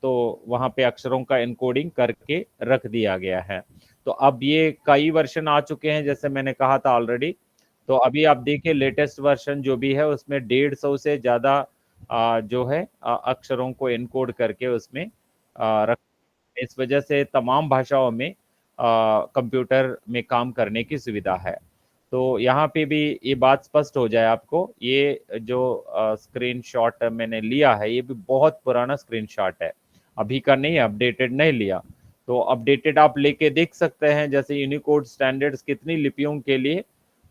तो वहाँ पे अक्षरों का एनकोडिंग करके रख दिया गया है। तो अब ये कई वर्जन आ चुके हैं जैसे मैंने कहा था ऑलरेडी। तो अभी आप देखिए लेटेस्ट वर्जन जो भी है उसमें 150 से ज़्यादा जो है अक्षरों को एनकोड करके उसमें रख, इस वजह से तमाम भाषाओं में कंप्यूटर में काम करने की सुविधा है। तो यहाँ पे भी ये बात स्पष्ट हो जाए आपको, ये जो स्क्रीनशॉट मैंने लिया है ये भी बहुत पुराना स्क्रीनशॉट है, अभी का नहीं, अपडेटेड नहीं लिया। तो अपडेटेड आप लेके देख सकते हैं, जैसे यूनिकोड स्टैंडर्ड्स कितनी लिपियों के लिए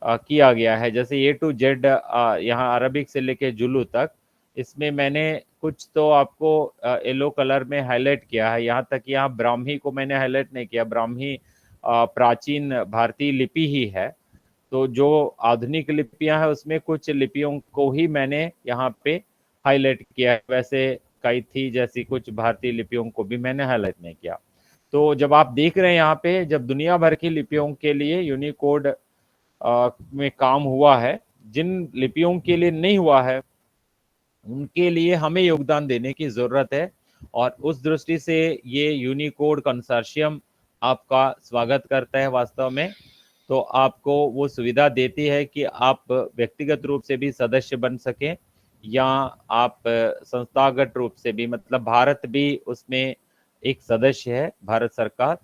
किया गया है, जैसे A to Z यहाँ अरबिक से लेके जुलू तक। इसमें मैंने कुछ तो आपको येलो कलर में हाईलाइट किया है, यहाँ तक यहाँ ब्राह्मी को मैंने हाईलाइट नहीं किया। ब्राह्मी प्राचीन भारतीय लिपि ही है, तो जो आधुनिक लिपियां हैं उसमें कुछ लिपियों को ही मैंने यहाँ पे हाईलाइट किया है, वैसे कई थी जैसी कुछ भारतीय लिपियों को भी मैंने हाईलाइट नहीं किया। तो जब आप देख रहे हैं यहाँ पे, जब दुनिया भर की लिपियों के लिए यूनिकोड में काम हुआ है, जिन लिपियों के लिए नहीं हुआ है उनके लिए हमें योगदान देने की जरूरत है। और उस दृष्टि से ये यूनिकोड कंसोर्शियम आपका स्वागत करता है वास्तव में। तो आपको वो सुविधा देती है कि आप व्यक्तिगत रूप से भी सदस्य बन सकें या आप संस्थागत रूप से भी, मतलब भारत भी उसमें एक सदस्य है, भारत सरकार।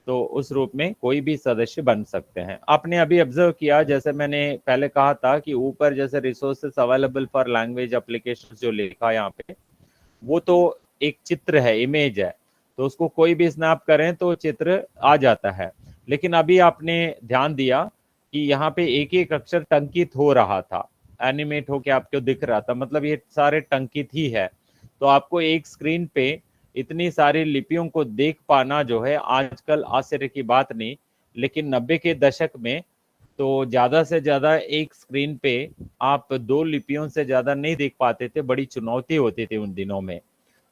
तो उस रूप में कोई भी सदस्य बन सकते हैं। आपने अभी ऑब्जर्व किया, जैसे मैंने पहले कहा था कि ऊपर जैसे resources available for language application जो लिखा है यहाँ पे, वो तो एक चित्र है, इमेज है, तो उसको कोई भी स्नैप करें तो चित्र आ जाता है। लेकिन अभी आपने ध्यान दिया कि यहाँ पे एक एक अक्षर टंकित हो रहा था, एनिमेट होके आपको दिख रहा था, मतलब ये सारे टंकित ही है। तो आपको एक स्क्रीन पे इतनी सारी लिपियों को देख पाना जो है आजकल आश्चर्य की बात नहीं, लेकिन 90 के दशक में तो ज्यादा से ज्यादा एक स्क्रीन पे आप 2 लिपियों से ज्यादा नहीं देख पाते थे, बड़ी चुनौती होती थी उन दिनों में।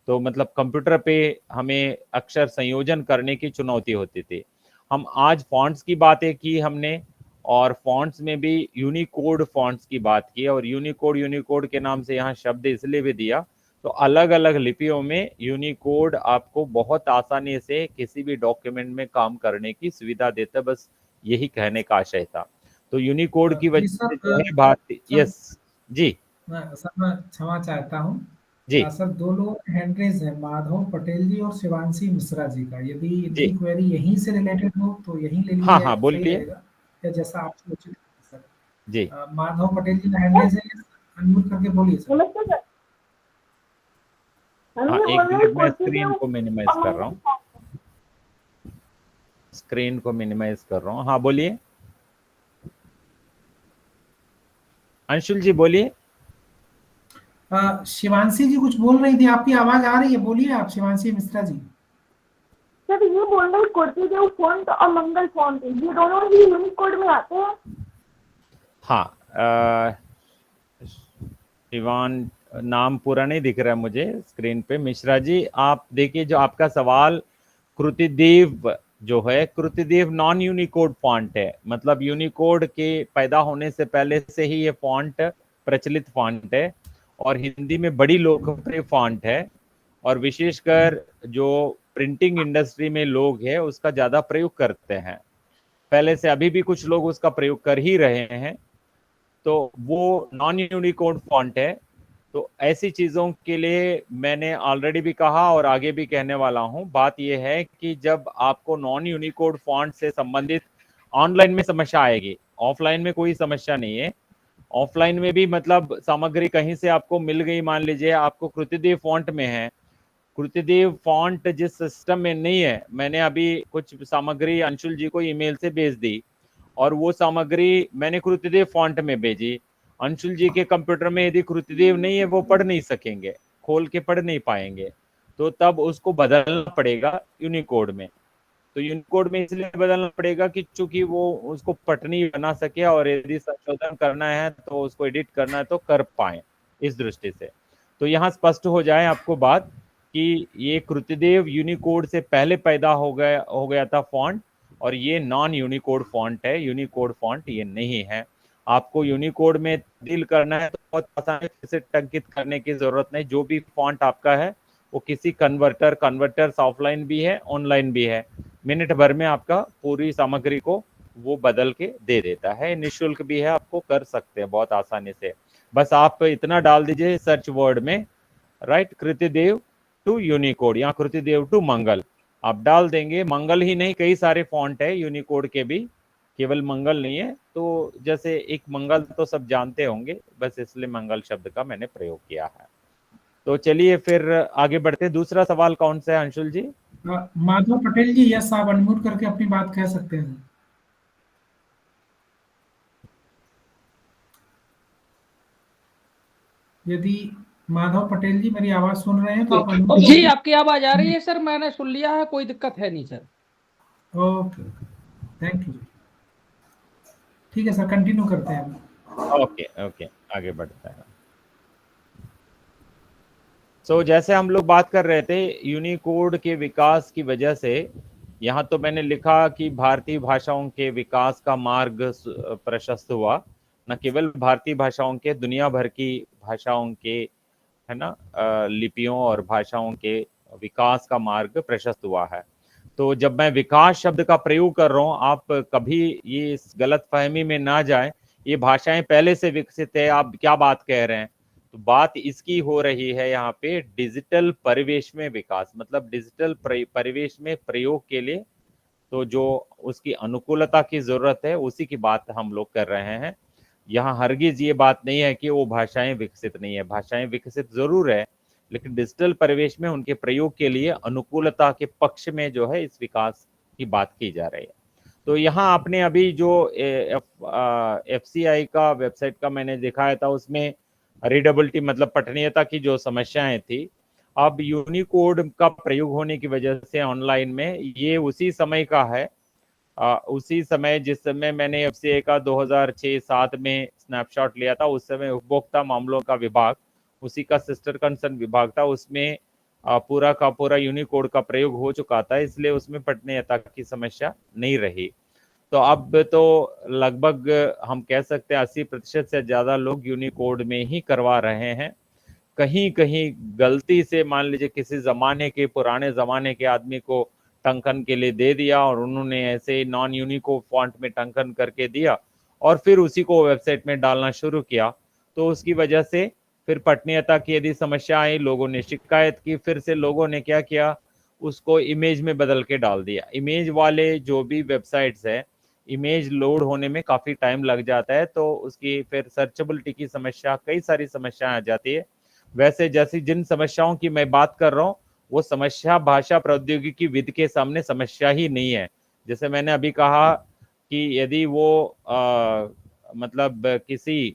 तो मतलब कंप्यूटर पे हमें अक्षर संयोजन करने की चुनौती होती थी। हम आज फॉन्ट्स की बातें की हमने, और फॉन्ट्स में भी यूनिकोड फॉन्ट्स की बात की, और यूनिकोड यूनिकोड के नाम से यहाँ शब्द इसलिए भी दिया, तो अलग अलग लिपियों में यूनिकोड आपको बहुत आसानी से किसी भी डॉक्यूमेंट में काम करने की सुविधा देता है, बस यही कहने का आशय था। तो यूनिकोड की जी वजह सर, से जो है भारतीय, सर यस जी सर मैं क्षमा चाहता हूँ। जी सर, दो लोग हैंड रेज है, माधव पटेल जी और शिवांशी मिश्रा जी का। यदि जी, इनकी क्वेरी यहीं से रिलेटेड हो तो यहीं ले हाँ लिया हाँ जाए, सही बोलिए। रहेगा, या जैसा आपको उचित लगे सर। जी माधव पटेल जी का हैंड रेज है, अनम्यूट करके बोलिए सर। नमस्ते सर। हम हाँ, ये एक बोल रहे हैं मिनट में कुर्सी के स्क्रीन को मिनिमाइज कर रहा हूँ, स्क्रीन को मिनिमाइज कर रहा हूँ। हाँ बोलिए, अंशुल जी बोलिए। शिवांशी जी कुछ बोल रही थी, आपकी आवाज आ रही है, बोलिए आप शिवांशी मिश्रा जी। सर ये बोल रहे हैं कुर्सी देव फॉन्ट और मंगल फॉन्ट, ये दोनों ही यूनिकोड में आते हैं। हाँ, शिवान नाम पूरा नहीं दिख रहा है मुझे स्क्रीन पे। मिश्रा जी आप देखिए, जो आपका सवाल कृतिदेव जो है, कृतिदेव नॉन यूनिकोड फॉन्ट है, मतलब यूनिकोड के पैदा होने से पहले से ही ये फॉन्ट प्रचलित फॉन्ट है, और हिंदी में बड़ी लोकप्रिय फॉन्ट है, और विशेषकर जो प्रिंटिंग इंडस्ट्री में लोग हैं उसका ज्यादा प्रयोग करते हैं। पहले से अभी भी कुछ लोग उसका प्रयोग कर ही रहे हैं, तो वो नॉन यूनिकोड फॉन्ट है। तो ऐसी चीजों के लिए मैंने ऑलरेडी भी कहा और आगे भी कहने वाला हूं, बात यह है कि जब आपको नॉन यूनिकोड फॉन्ट से संबंधित ऑनलाइन में समस्या आएगी, ऑफलाइन में कोई समस्या नहीं है। ऑफलाइन में भी मतलब सामग्री कहीं से आपको मिल गई, मान लीजिए आपको कृतिदेव फॉन्ट में है, कृतिदेव फॉन्ट जिस सिस्टम में नहीं है, मैंने अभी कुछ सामग्री अंशुल जी को ईमेल से भेज दी, और वो सामग्री मैंने कृतिदेव फॉन्ट में भेजी। अंशुल जी के कंप्यूटर में यदि कृतिदेव नहीं है, वो पढ़ नहीं सकेंगे, खोल के पढ़ नहीं पाएंगे, तो तब उसको बदलना पड़ेगा यूनिकोड में। तो यूनिकोड में इसलिए बदलना पड़ेगा कि चूंकि वो उसको पटनी बना सके, और यदि संशोधन करना है तो उसको एडिट करना है तो कर पाए, इस दृष्टि से। तो यहाँ स्पष्ट हो जाए आपको बात कि ये कृतिदेव यूनिकोड से पहले पैदा हो गया था फॉन्ट, और ये नॉन यूनिकोड फॉन्ट है, यूनिकोड फॉन्ट ये नहीं है। आपको यूनिकोड में तब्दील करना है तो बहुत आसान है, इसे टंकित करने की जरूरत नहीं। जो भी फॉन्ट आपका है वो किसी कन्वर्टर्स ऑफलाइन भी है, ऑनलाइन भी है, मिनट भर में आपका पूरी सामग्री को वो बदल के दे देता है। निःशुल्क भी है, आपको कर सकते हैं बहुत आसानी से। बस आप इतना डाल दीजिए सर्च वर्ड में, राइट, कृतिदेव टू यूनिकोड या कृतिदेव टू मंगल, आप डाल देंगे। मंगल ही नहीं, कई सारे फॉन्ट है यूनिकोड के भी, केवल मंगल नहीं है। तो जैसे एक मंगल तो सब जानते होंगे, बस इसलिए मंगल शब्द का मैंने प्रयोग किया है। तो चलिए फिर आगे बढ़ते, दूसरा सवाल कौन सा है अंशुल जी? माधव पटेल जी, यस, आप अनम्यूट करके अपनी बात कह सकते हैं। यदि माधव पटेल जी मेरी आवाज सुन रहे हैं तो आप अनम्यूट। जी आपकी आवाज आ रही है सर, मैंने सुन लिया है, कोई दिक्कत है नहीं सर। Okay, thank you. ठीक है सर, कंटिन्यू करते हैं। ओके ओके, आगे बढ़ते हैं। सो जैसे हम लोग बात कर रहे थे यूनिकोड के विकास की वजह से, यहाँ तो मैंने लिखा कि भारतीय भाषाओं के विकास का मार्ग प्रशस्त हुआ। न केवल भारतीय भाषाओं के, दुनिया भर की भाषाओं के, है ना, लिपियों और भाषाओं के विकास का मार्ग प्रशस्त हुआ है। तो जब मैं विकास शब्द का प्रयोग कर रहा हूँ, आप कभी ये इस गलत फहमी में ना जाए, ये भाषाएं पहले से विकसित है, आप क्या बात कह रहे हैं। तो बात इसकी हो रही है यहाँ पे डिजिटल परिवेश में विकास, मतलब डिजिटल परिवेश में प्रयोग के लिए तो जो उसकी अनुकूलता की जरूरत है उसी की बात हम लोग कर रहे हैं। यहाँ हरगिज ये बात नहीं है कि वो भाषाएं विकसित नहीं है, भाषाएं विकसित जरूर है, लेकिन डिजिटल परिवेश में उनके प्रयोग के लिए अनुकूलता के पक्ष में जो है इस विकास की बात की जा रही है। तो यहाँ आपने अभी जो FCI का वेबसाइट का मैंने दिखाया था, उसमें रीडेबिलिटी मतलब पठनीयता की जो समस्याएं थी, अब यूनिकोड का प्रयोग होने की वजह से ऑनलाइन में ये उसी समय का है, उसी समय जिस समय मैंने FCI का 2006-07 में स्नैपशॉट लिया था, उस समय उपभोक्ता मामलों का विभाग, उसी का सिस्टर कंसर्न विभाग था, उसमें पूरा का पूरा यूनिकोड का प्रयोग हो चुका था, इसलिए उसमें पठनीयता की समस्या नहीं रही। तो अब तो लगभग हम कह सकते हैं 80% से ज्यादा लोग यूनिकोड में ही करवा रहे हैं। कहीं कहीं गलती से मान लीजिए किसी जमाने के पुराने जमाने के आदमी को टंकन के लिए दे दिया और उन्होंने ऐसे नॉन यूनिकोड फॉन्ट में टंकन करके दिया और फिर उसी को वेबसाइट में डालना शुरू किया, तो उसकी वजह से फिर पठनीयता की यदि समस्या आई, लोगों ने शिकायत की, फिर से लोगों ने क्या किया, उसको इमेज में बदल के डाल दिया। इमेज वाले जो भी वेबसाइट्स है, इमेज लोड होने में काफी टाइम लग जाता है, तो उसकी फिर सर्चेबिलिटी की समस्या, कई सारी समस्याएं आ जाती है। वैसे जैसी जिन समस्याओं की मैं बात कर रहा हूँ, वो समस्या भाषा प्रौद्योगिकी विद के सामने समस्या ही नहीं है। जैसे मैंने अभी कहा कि यदि वो मतलब किसी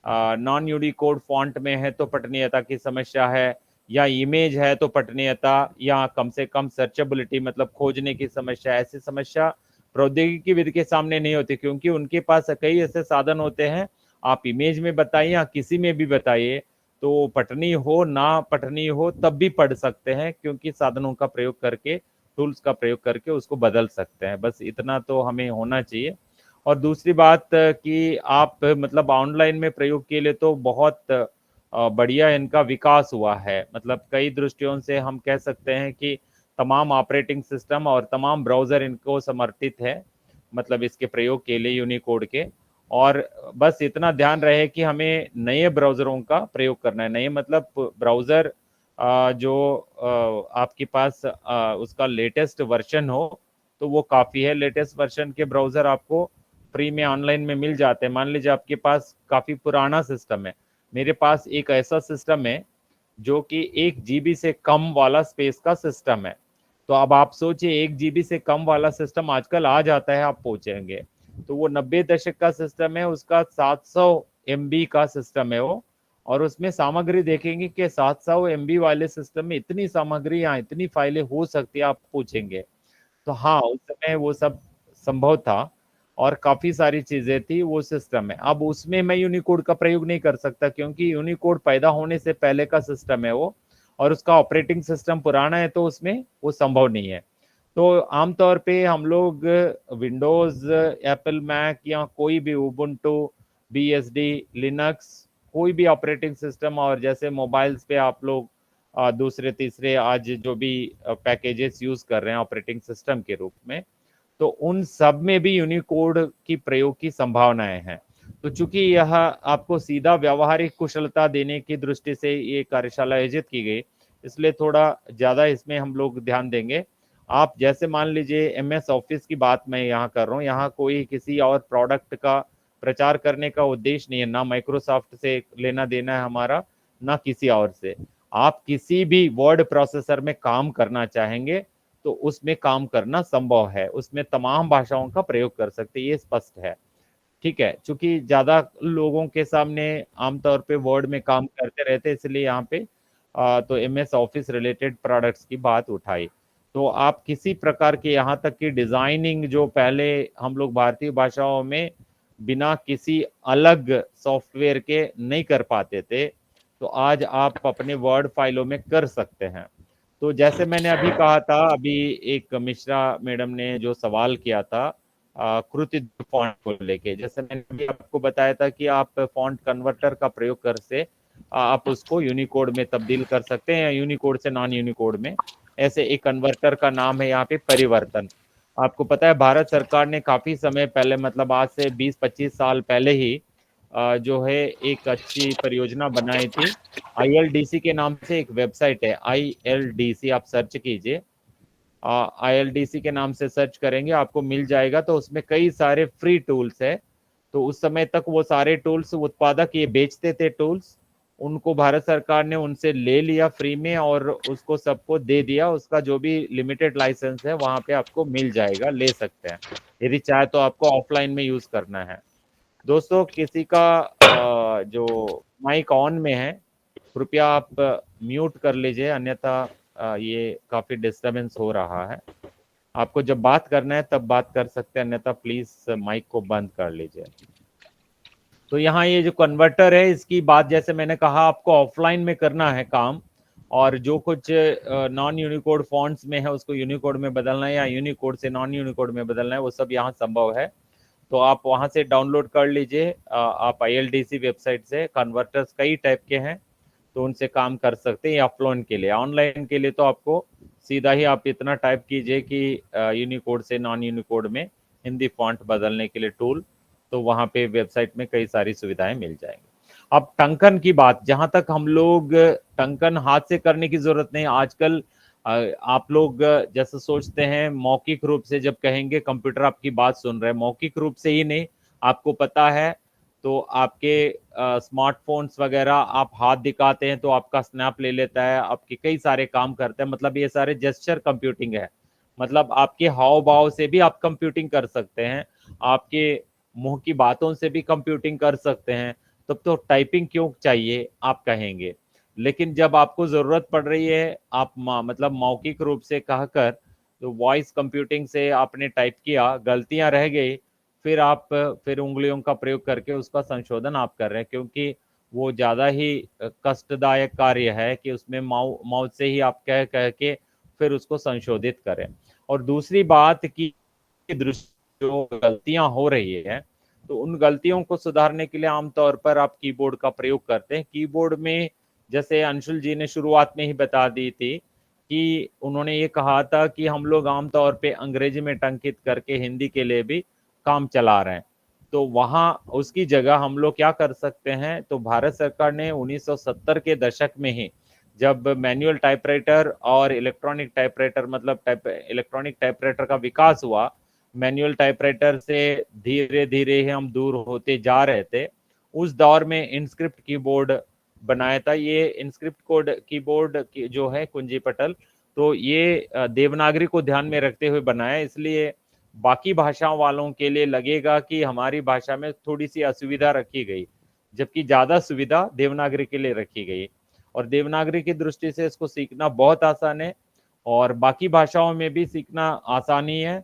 नॉन यूनिकोड फॉन्ट में है तो पठनीयता की समस्या है, या इमेज है तो पठनीयता, या कम से कम सर्चेबिलिटी मतलब खोजने की समस्या, ऐसी समस्या प्रौद्योगिकी विद के सामने नहीं होती, क्योंकि उनके पास कई ऐसे साधन होते हैं। आप इमेज में बताइए या किसी में भी बताइए, तो पठनी हो ना पठनी हो तब भी पढ़ सकते हैं, क्योंकि साधनों का प्रयोग करके, टूल्स का प्रयोग करके उसको बदल सकते हैं। बस इतना तो हमें होना चाहिए। और दूसरी बात कि आप मतलब ऑनलाइन में प्रयोग के लिए तो बहुत बढ़िया इनका विकास हुआ है। मतलब कई दृष्टियों से हम कह सकते हैं कि तमाम ऑपरेटिंग सिस्टम और तमाम ब्राउजर इनको समर्थित है, मतलब इसके प्रयोग के लिए यूनिकोड के। और बस इतना ध्यान रहे कि हमें नए ब्राउजरों का प्रयोग करना है। नए मतलब ब्राउजर जो आपके पास उसका लेटेस्ट वर्जन हो तो वो काफ़ी है। लेटेस्ट वर्जन के ब्राउजर आपको फ्री में ऑनलाइन में मिल जाते हैं। मान लीजिए आपके पास काफ़ी पुराना सिस्टम है, मेरे पास एक ऐसा सिस्टम है जो कि 1 GB से कम वाला स्पेस का सिस्टम है। तो अब आप सोचिए 1 GB से कम वाला सिस्टम आजकल आ जाता है, आप पूछेंगे तो वो 90 दशक का सिस्टम है, उसका 700 MB का सिस्टम है वो। और उसमें सामग्री देखेंगे कि 700 MB वाले सिस्टम में इतनी सामग्री या इतनी फाइलें हो सकती है, आप पूछेंगे। तो हाँ, उस समय वो सब संभव था और काफी सारी चीजें थी वो सिस्टम में। अब उसमें मैं यूनिकोड का प्रयोग नहीं कर सकता, क्योंकि यूनिकोड पैदा होने से पहले का सिस्टम है वो, और उसका ऑपरेटिंग सिस्टम पुराना है, तो उसमें वो संभव नहीं है। तो आमतौर पे हम लोग विंडोज, एप्पल मैक या कोई भी उबुंटू, BSD, लिनक्स, कोई भी ऑपरेटिंग सिस्टम, और जैसे मोबाइल्स पे आप लोग दूसरे तीसरे आज जो भी पैकेजेस यूज कर रहे हैं ऑपरेटिंग सिस्टम के रूप में, तो उन सब में भी यूनिकोड की प्रयोग की संभावनाएं हैं। तो चूंकि यह आपको सीधा व्यावहारिक कुशलता देने की दृष्टि से ये कार्यशाला आयोजित की गई, इसलिए थोड़ा ज्यादा इसमें हम लोग ध्यान देंगे। आप जैसे मान लीजिए MS ऑफिस की बात मैं यहाँ कर रहा हूँ, यहाँ कोई किसी और प्रोडक्ट का प्रचार करने का उद्देश्य नहीं है, ना माइक्रोसॉफ्ट से लेना देना है हमारा, ना किसी और से। आप किसी भी वर्ड प्रोसेसर में काम करना चाहेंगे तो उसमें काम करना संभव है, उसमें तमाम भाषाओं का प्रयोग कर सकते हैं, ये स्पष्ट है। ठीक है, चूंकि ज्यादा लोगों के सामने आमतौर पे वर्ड में काम करते रहते, इसलिए यहाँ पे तो MS ऑफिस रिलेटेड प्रोडक्ट्स की बात उठाई। तो आप किसी प्रकार के, यहाँ तक कि डिजाइनिंग जो पहले हम लोग भारतीय भाषाओं में बिना किसी अलग सॉफ्टवेयर के नहीं कर पाते थे, तो आज आप अपने वर्ड फाइलों में कर सकते हैं। तो जैसे मैंने अभी कहा था, अभी एक मिश्रा मैडम ने जो सवाल किया था कृति फॉन्ट को लेके, जैसे मैंने अभी आपको बताया था कि आप फॉन्ट कन्वर्टर का प्रयोग कर से आप उसको यूनिकोड में तब्दील कर सकते हैं, या यूनिकोड से नॉन यूनिकोड में। ऐसे एक कन्वर्टर का नाम है यहाँ पे परिवर्तन। आपको पता है भारत सरकार ने काफी समय पहले, मतलब आज से 20-25 साल पहले ही जो है एक अच्छी परियोजना बनाई थी। ILDC के नाम से एक वेबसाइट है, ILDC, आप सर्च कीजिए। ILDC के नाम से सर्च करेंगे आपको मिल जाएगा। तो उसमें कई सारे फ्री टूल्स है। तो उस समय तक वो सारे टूल्स उत्पादक ये बेचते थे टूल्स, उनको भारत सरकार ने उनसे ले लिया फ्री में और उसको सबको दे दिया। उसका जो भी लिमिटेड लाइसेंस है वहां पे आपको मिल जाएगा, ले सकते हैं यदि चाहे तो आपको ऑफलाइन में यूज करना है। दोस्तों किसी का जो माइक ऑन में है कृपया आप म्यूट कर लीजिए, अन्यथा ये काफी डिस्टरबेंस हो रहा है। आपको जब बात करना है तब बात कर सकते हैं, अन्यथा प्लीज माइक को बंद कर लीजिए। तो यहाँ ये जो कन्वर्टर है इसकी बात जैसे मैंने कहा आपको ऑफलाइन में करना है काम, और जो कुछ नॉन यूनिकोड फॉन्ट्स में है उसको यूनिकोड में बदलना है या यूनिकोड से नॉन यूनिकोड में बदलना है, वो सब यहाँ संभव है। तो आप वहाँ से डाउनलोड कर लीजिए। आप ILDC वेबसाइट से कन्वर्टर्स कई टाइप के हैं तो उनसे काम कर सकते हैं। ऑफलाइन के लिए, ऑनलाइन के लिए तो आपको सीधा ही आप इतना टाइप कीजिए कि यूनिकोड से नॉन यूनिकोड में हिंदी फॉन्ट बदलने के लिए टूल, तो वहाँ पे वेबसाइट में कई सारी सुविधाएं मिल जाएंगी। अब टंकन की बात, जहां तक हम लोग टंकन हाथ से करने की जरूरत नहीं आजकल। आप लोग जैसे सोचते हैं मौखिक रूप से जब कहेंगे कंप्यूटर आपकी बात सुन रहे हैं, मौखिक रूप से ही नहीं, आपको पता है तो आपके स्मार्टफोन्स वगैरह आप हाथ दिखाते हैं तो आपका स्नैप ले लेता है, आपके कई सारे काम करते हैं। मतलब ये सारे जेस्चर कंप्यूटिंग है। मतलब आपके हाव भाव से भी आप कंप्यूटिंग कर सकते हैं, आपके मुंह की बातों से भी कंप्यूटिंग कर सकते हैं। तब तो टाइपिंग क्यों चाहिए आप कहेंगे, लेकिन जब आपको जरूरत पड़ रही है आप मतलब मौखिक रूप से कहकर, तो वॉइस कंप्यूटिंग से आपने टाइप किया, गलतियां रह गई, फिर उंगलियों का प्रयोग करके उसका संशोधन आप कर रहे हैं, क्योंकि वो ज्यादा ही कष्टदायक कार्य है कि उसमें माउथ से ही आप कह कह के फिर उसको संशोधित करें। और दूसरी बात की दृष्टि जो गलतियां हो रही है तो उन गलतियों को सुधारने के लिए आमतौर पर आप कीबोर्ड का प्रयोग करते हैं। कीबोर्ड में जैसे अंशुल जी ने शुरुआत में ही बता दी थी कि उन्होंने ये कहा था कि हम लोग आमतौर पे अंग्रेजी में टंकित करके हिंदी के लिए भी काम चला रहे हैं। तो वहाँ उसकी जगह हम लोग क्या कर सकते हैं, तो भारत सरकार ने 1970 के दशक में ही जब मैनुअल टाइपराइटर और इलेक्ट्रॉनिक टाइपराइटर मतलब इलेक्ट्रॉनिक टाइपराइटर का विकास हुआ, मैनुअल टाइपराइटर से धीरे धीरे ही हम दूर होते जा रहे थे। उस दौर में इनस्क्रिप्ट कीबोर्ड बनाया था। ये इनस्क्रिप्ट कोड कीबोर्ड जो है कुंजी पटल, तो ये देवनागरी को ध्यान में रखते हुए बनाया, इसलिए बाकी भाषाओं वालों के लिए लगेगा कि हमारी भाषा में थोड़ी सी असुविधा रखी गई, जबकि ज्यादा सुविधा देवनागरी के लिए रखी गई। और देवनागरी की दृष्टि से इसको सीखना बहुत आसान है और बाकी भाषाओं में भी सीखना आसानी है।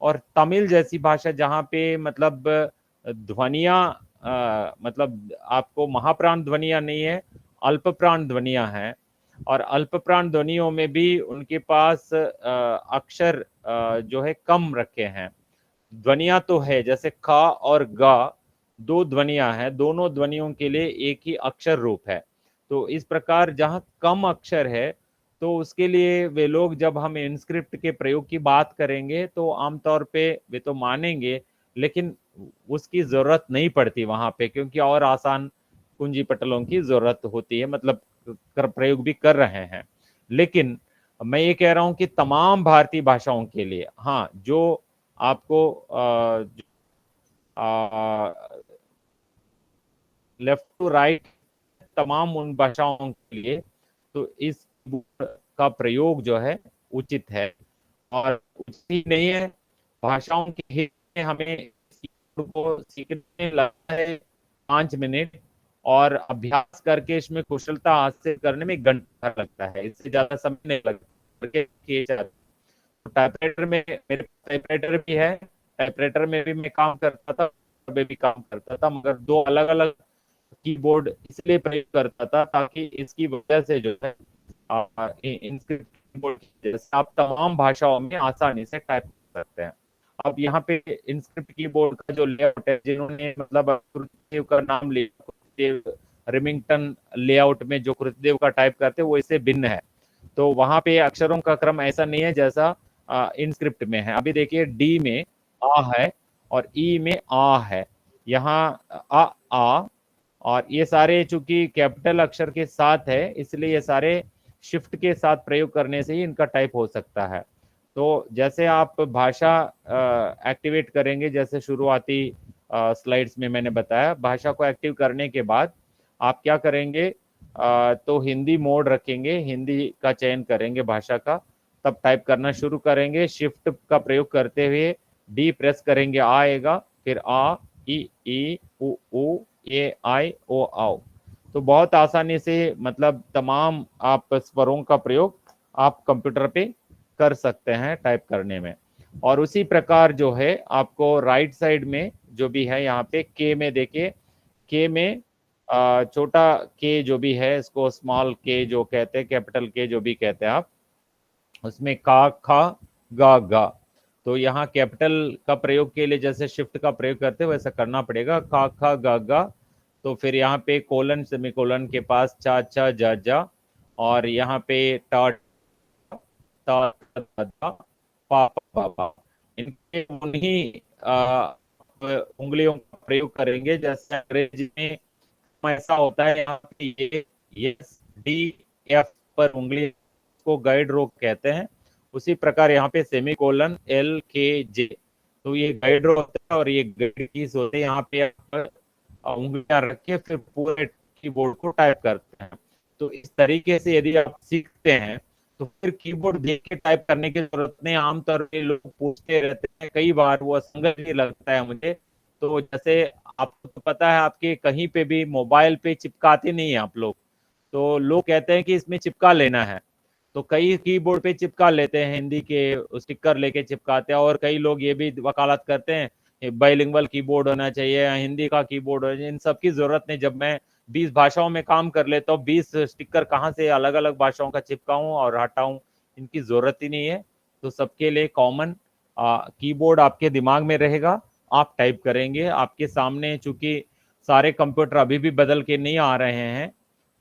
और तमिल जैसी भाषा जहाँ पे मतलब ध्वनियाँ मतलब आपको महाप्राण ध्वनियाँ नहीं है, अल्प प्राण ध्वनियाँ हैं, और अल्प प्राण ध्वनियों में भी उनके पास अक्षर जो है कम रखे हैं। ध्वनियाँ तो है, जैसे ख और ग दो ध्वनियाँ हैं, दोनों ध्वनियों के लिए एक ही अक्षर रूप है। तो इस प्रकार जहाँ कम अक्षर है तो उसके लिए वे लोग, जब हम इनस्क्रिप्ट के प्रयोग की बात करेंगे तो आमतौर पे वे तो मानेंगे, लेकिन उसकी जरूरत नहीं पड़ती वहां पे, क्योंकि और आसान कुंजी पटलों की जरूरत होती है, मतलब प्रयोग भी कर रहे हैं। लेकिन मैं ये कह रहा हूं कि तमाम भारतीय भाषाओं के लिए, हाँ, जो आपको लेफ्ट टू राइट तमाम उन भाषाओं के लिए तो इस का प्रयोग जो है उचित है। और उचित ही नहीं है, भाषाओं के हित में हमें को सीखने लगता है 5 मिनट, और अभ्यास करके इसमें कुशलता हासिल करने में घंटा लगता है, इससे ज्यादा समय नहीं लगता। टाइपराइटर में मेरे टाइपराइटर भी है, टाइपराइटर में भी मैं काम करता था, में भी काम करता था, मगर दो अलग अलग कीबोर्ड इसलिए प्रयोग करता था ताकि इसकी वजह से जो है इनस्क्रिप्ट कीबोर्ड जैसे आप तमाम भाषाओं में आसानी से टाइप कर सकते हैं। अब यहाँ पे इनस्क्रिप्ट कीबोर्ड का जो लेआउट है, जिन्होंने मतलब कृतिदेव का नाम लिया, कृतिदेव रिमिंगटन लेआउट में जो कृतिदेव का टाइप करते हैं वो इससे भिन्न है। तो वहां पे अक्षरों का क्रम ऐसा नहीं है जैसा इनस्क्रिप्ट में है। अभी देखिए डी में आ है और ई में आ है, यहाँ आ, और ये सारे चूंकि कैपिटल अक्षर के साथ है इसलिए ये सारे शिफ्ट के साथ प्रयोग करने से ही इनका टाइप हो सकता है। तो जैसे आप भाषा एक्टिवेट करेंगे, जैसे शुरुआती स्लाइड्स में मैंने बताया, भाषा को एक्टिव करने के बाद आप क्या करेंगे, तो हिंदी मोड रखेंगे, हिंदी का चयन करेंगे भाषा का, तब टाइप करना शुरू करेंगे। शिफ्ट का प्रयोग करते हुए डी प्रेस करेंगे, आ आएगा, फिर आ, ई उ ए आई ओ आओ। तो बहुत आसानी से मतलब तमाम आप स्वरों का प्रयोग आप कंप्यूटर पे कर सकते हैं टाइप करने में। और उसी प्रकार जो है आपको राइट साइड में जो भी है यहाँ पे के में देखिए, के में छोटा के जो भी है, इसको स्मॉल के जो कहते हैं, कैपिटल के जो भी कहते हैं आप, उसमें का खा गा। तो यहाँ कैपिटल का प्रयोग के लिए जैसे शिफ्ट का प्रयोग करते हैं वैसा करना पड़ेगा, का खा गा। तो फिर यहाँ पे कोलन सेमीकोलन के पास चा चा जा, और यहाँ पे टा ता दा पा पा। इनके उन्हीं उंगलियों का प्रयोग करेंगे, जैसे अंग्रेजी में ऐसा होता है यहाँ पे ये यस डी एफ पर उंगली को गाइड रो कहते हैं, उसी प्रकार यहाँ पे सेमीकोलन एल के जे, तो ये गाइड रो होता है और ये गाइड कीज होते हैं। यहाँ पे आप उंगलियां रख के फिर पूरे कीबोर्ड को टाइप करते हैं। तो इस तरीके से यदि आप सीखते हैं तो फिर कीबोर्ड देख के टाइप करने की जरूरत नहीं। आमतौर पे लोग पूछते रहते हैं, कई बार वो असंगत ही लगता है मुझे। तो जैसे आपको तो पता है, आपके कहीं पे भी मोबाइल पे चिपकाते नहीं है आप लोग, तो लोग कहते हैं कि इसमें चिपका लेना है, तो कई कीबोर्ड पे चिपका लेते हैं, हिंदी के स्टिकर लेके चिपकाते हैं। और कई लोग ये भी वकालत करते हैं बाइलिंगुअल कीबोर्ड होना चाहिए या हिंदी का कीबोर्ड होना चाहिए। इन सब की जरूरत नहीं। जब मैं 20 भाषाओं में काम कर लेता हूँ, 20 स्टिकर कहाँ से अलग अलग भाषाओं का चिपकाऊं और हटाऊं, इनकी जरूरत ही नहीं है। तो सबके लिए कॉमन कीबोर्ड आपके दिमाग में रहेगा, आप टाइप करेंगे। आपके सामने चूंकि सारे कंप्यूटर अभी भी बदल के नहीं आ रहे हैं,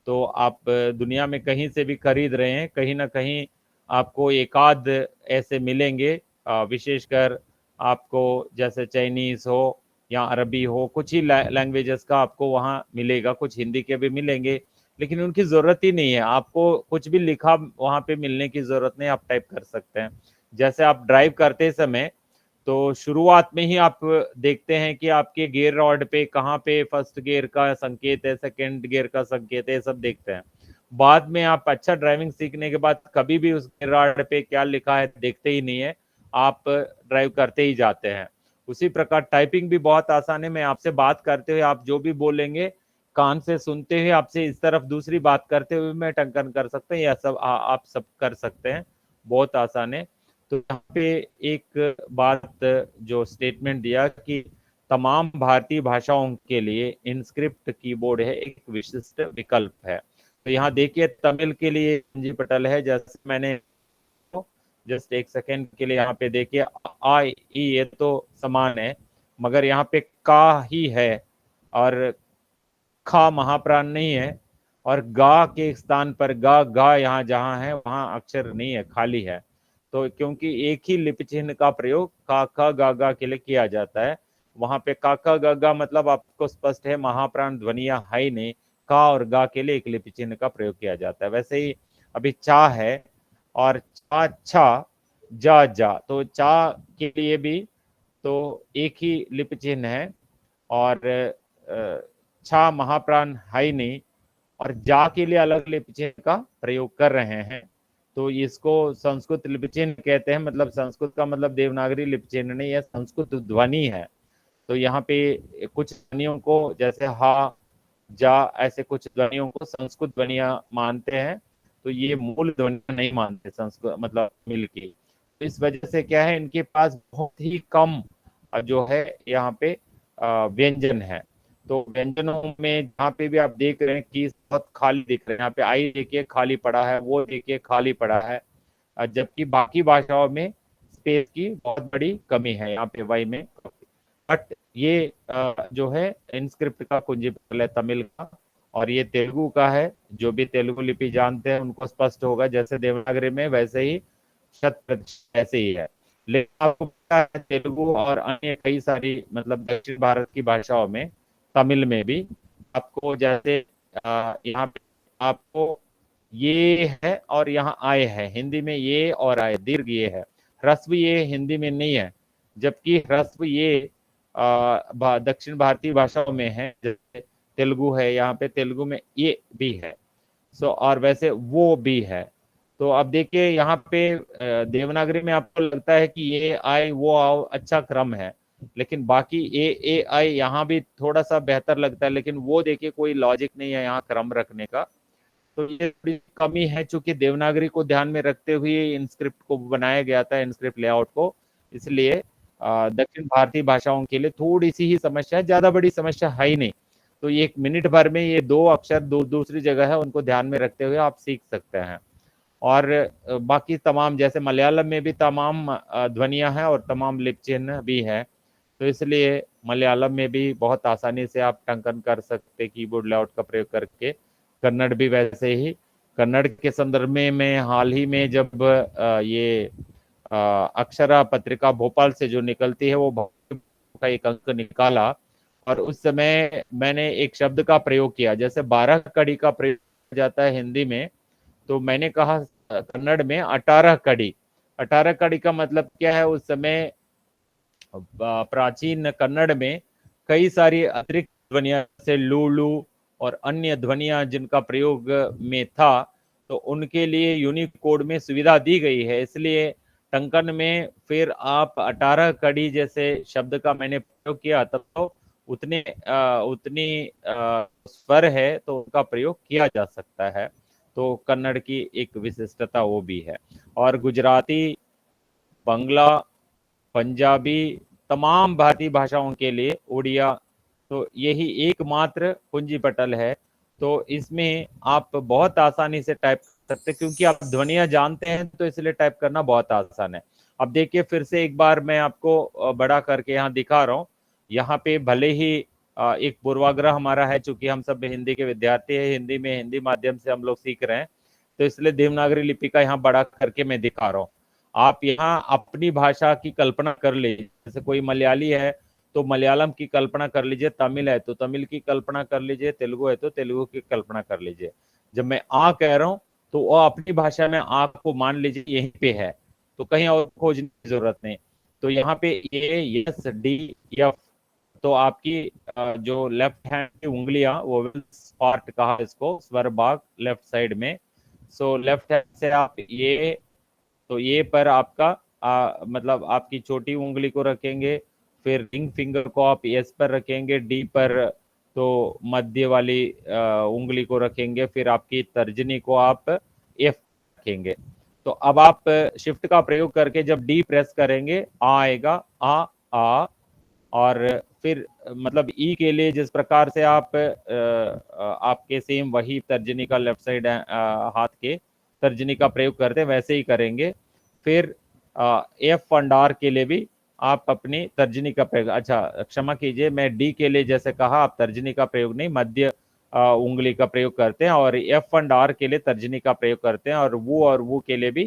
तो आप दुनिया में कहीं से भी खरीद रहे हैं, कहीं ना कहीं आपको एकाध ऐसे मिलेंगे, विशेषकर आपको जैसे चाइनीज हो या अरबी हो, कुछ ही लैंग्वेजेस का आपको वहाँ मिलेगा, कुछ हिंदी के भी मिलेंगे, लेकिन उनकी ज़रूरत ही नहीं है। आपको कुछ भी लिखा वहाँ पे मिलने की ज़रूरत नहीं, आप टाइप कर सकते हैं। जैसे आप ड्राइव करते समय तो शुरुआत में ही आप देखते हैं कि आपके गियर रॉड पे कहाँ पे फर्स्ट गियर का संकेत है, सेकंड गियर का संकेत है, सब देखते हैं। बाद में आप अच्छा ड्राइविंग सीखने के बाद कभी भी उस गियर रॉड पे क्या लिखा है देखते ही नहीं है, आप ड्राइव करते ही जाते हैं। उसी प्रकार टाइपिंग भी बहुत आसान है। मैं आपसे बात करते हुए आप जो भी बोलेंगे कान से सुनते हुए आपसे इस तरफ दूसरी बात करते हुए मैं टंकन कर सकते हैं, या सब आप सब कर सकते हैं, बहुत आसान है। तो यहाँ पे एक बात जो स्टेटमेंट दिया कि तमाम भारतीय भाषाओं के लिए इनस्क्रिप्ट कीबोर्ड है एक विशिष्ट विकल्प है। तो यहाँ देखिए तमिल के लिए कुंजी पटल है, जैसे मैंने जस्ट एक सेकेंड के लिए यहाँ पे देखिए आ ई, ये तो समान है, मगर यहाँ पे का ही है और खा महाप्राण नहीं है, और गा के स्थान पर गा यहाँ जहाँ है वहाँ अक्षर नहीं है, खाली है। तो क्योंकि एक ही लिपि चिन्ह का प्रयोग का खा गा के लिए किया जाता है, वहां पे का खा गा मतलब आपको स्पष्ट है, महाप्राण ध्वनिया है ही नहीं, का और गा के लिए एक लिपि चिन्ह का प्रयोग किया जाता है। वैसे ही अभी चा है और चा छा जा, तो चा के लिए भी तो एक ही लिपि चिन्ह है, और छा महाप्राण है ही नहीं, और जा के लिए अलग लिपि चिन्ह का प्रयोग कर रहे हैं। तो इसको संस्कृत लिपि चिन्ह कहते हैं। मतलब संस्कृत का मतलब देवनागरी लिपि चिन्ह नहीं है, संस्कृत ध्वनि है। तो यहाँ पे कुछ ध्वनियों को जैसे हा जा ऐसे कुछ ध्वनियों को संस्कृत ध्वनिया मानते हैं, तो ये मूल ध्वनिया नहीं मानते संस्कृत मतलब मिल की। तो इस वजह से क्या है, इनके पास बहुत ही कम जो है यहाँ पे व्यंजन है। तो व्यंजनों में जहाँ पे भी आप देख रहे हैं कि बहुत खाली दिख रहे हैं, यहाँ पे आई देखिए खाली पड़ा है, वो देखिए खाली पड़ा है, जबकि बाकी भाषाओं में स्पेस की बहुत बड़ी कमी है, यहाँ पे वाई में। बट ये जो है इनस्क्रिप्ट का कुंजी पटल है तमिल का, और ये तेलुगु का है। जो भी तेलुगु लिपि जानते हैं उनको स्पष्ट होगा, जैसे देवनागरी में वैसे ही 100% ऐसे ही है। लेकिन आपको पता है तेलुगु और अन्य कई सारी मतलब दक्षिण भारत की भाषाओं में, तमिल में भी आपको जैसे यहाँ पे आपको ये है और यहाँ आए है, हिंदी में ये और आए दीर्घ ये है, ह्रस्व ये हिंदी में नहीं है, जबकि ह्रस्व ये दक्षिण भारतीय भाषाओं में है, जैसे तेलुगु है, यहाँ पे तेलुगु में ये भी है। और वैसे वो भी है। तो अब देखिए यहाँ पे देवनागरी में आपको लगता है कि ये आई वो आओ अच्छा क्रम है, लेकिन बाकी ए आई यहाँ भी थोड़ा सा बेहतर लगता है, लेकिन वो देखिए कोई लॉजिक नहीं है यहाँ क्रम रखने का। तो ये थोड़ी कमी है, चूंकि देवनागरी को ध्यान में रखते हुए इन स्क्रिप्ट को बनाया गया था, इन स्क्रिप्ट लेआउट को, इसलिए दक्षिण भारतीय भाषाओं के लिए थोड़ी सी ही समस्या है, ज्यादा बड़ी समस्या है ही नहीं। तो ये 1 मिनट भर में ये 2 अक्षर दूसरी जगह है, उनको ध्यान में रखते हुए आप सीख सकते हैं। और बाकी तमाम, जैसे मलयालम में भी तमाम ध्वनियां हैं और तमाम लिप चिन्ह भी है, तो इसलिए मलयालम में भी बहुत आसानी से आप टंकन कर सकते कीबोर्ड लेआउट का प्रयोग करके। कन्नड़ भी वैसे ही। कन्नड़ के संदर्भ में मैं हाल ही में जब ये अक्षरा पत्रिका भोपाल से जो निकलती है वो का एक अंक निकाला, और उस समय मैंने एक शब्द का प्रयोग किया, जैसे 12 कड़ी का प्रयोग जाता है हिंदी में, तो मैंने कहा कन्नड़ में 18 कड़ी। 18 कड़ी का मतलब क्या है, उस समय प्राचीन कन्नड़ में कई सारी अतिरिक्त ध्वनियां से लूलू और अन्य ध्वनियां जिनका प्रयोग में था, तो उनके लिए यूनिक कोड में सुविधा दी गई है। इसलिए टंकन में फिर आप 18 कड़ी जैसे शब्द का मैंने प्रयोग किया, तब तो उतनी स्वर है तो उनका प्रयोग किया जा सकता है। तो कन्नड़ की एक विशिष्टता वो भी है। और गुजराती, बांग्ला, पंजाबी, तमाम भारतीय भाषाओं के लिए उड़िया, तो यही एकमात्र कुंजी पटल है। तो इसमें आप बहुत आसानी से टाइप कर सकते, क्योंकि आप ध्वनियां जानते हैं, तो इसलिए टाइप करना बहुत आसान है। अब देखिए फिर से एक बार मैं आपको बड़ा करके यहाँ दिखा रहा हूँ। यहाँ पे भले ही एक पूर्वाग्रह हमारा है, चूंकि हम सब हिंदी के विद्यार्थी हैं, हिंदी में हिंदी माध्यम से हम लोग सीख रहे हैं, तो इसलिए देवनागरी लिपि का यहाँ बड़ा करके मैं दिखा रहा हूँ। आप यहाँ अपनी भाषा की कल्पना कर लीजिए, जैसे कोई मलयाली है तो मलयालम की कल्पना कर लीजिए, तमिल है तो तमिल की कल्पना कर लीजिए, तेलुगु है तो तेलुगु की कल्पना कर लीजिए। जब मैं आ कह रहा हूँ तो वो अपनी भाषा में आ को मान लीजिए यहीं पे है, तो कहीं और खोजने की जरूरत नहीं। तो यहाँ पे ए, यस, डी, एफ, तो आपकी जो लेफ्ट हैंड की उंगलियां, वो पार्ट कहा इसको, स्वर भाग लेफ्ट साइड में। सो लेफ्ट हैंड से आप ये, तो ये पर आपका मतलब आपकी छोटी उंगली को रखेंगे, फिर रिंग फिंगर को आप एस पर रखेंगे, डी पर तो मध्य वाली उंगली को रखेंगे, फिर आपकी तर्जनी को आप एफ रखेंगे। तो अब आप शिफ्ट का प्रयोग करके जब डी प्रेस करेंगे आएगा आ, और फिर मतलब ई के लिए जिस प्रकार से आप आपके सेम वही तर्जनी का लेफ्ट साइड हाथ के तर्जनी का प्रयोग करते हैं वैसे ही करेंगे। फिर एफ और आर के लिए भी आप अपनी तर्जनी का प्रयोग, अच्छा क्षमा कीजिए, मैं डी के लिए जैसे कहा आप तर्जनी का प्रयोग नहीं, मध्य उंगली का प्रयोग करते हैं, और एफ और आर के लिए तर्जनी का प्रयोग करते हैं, और वो के लिए भी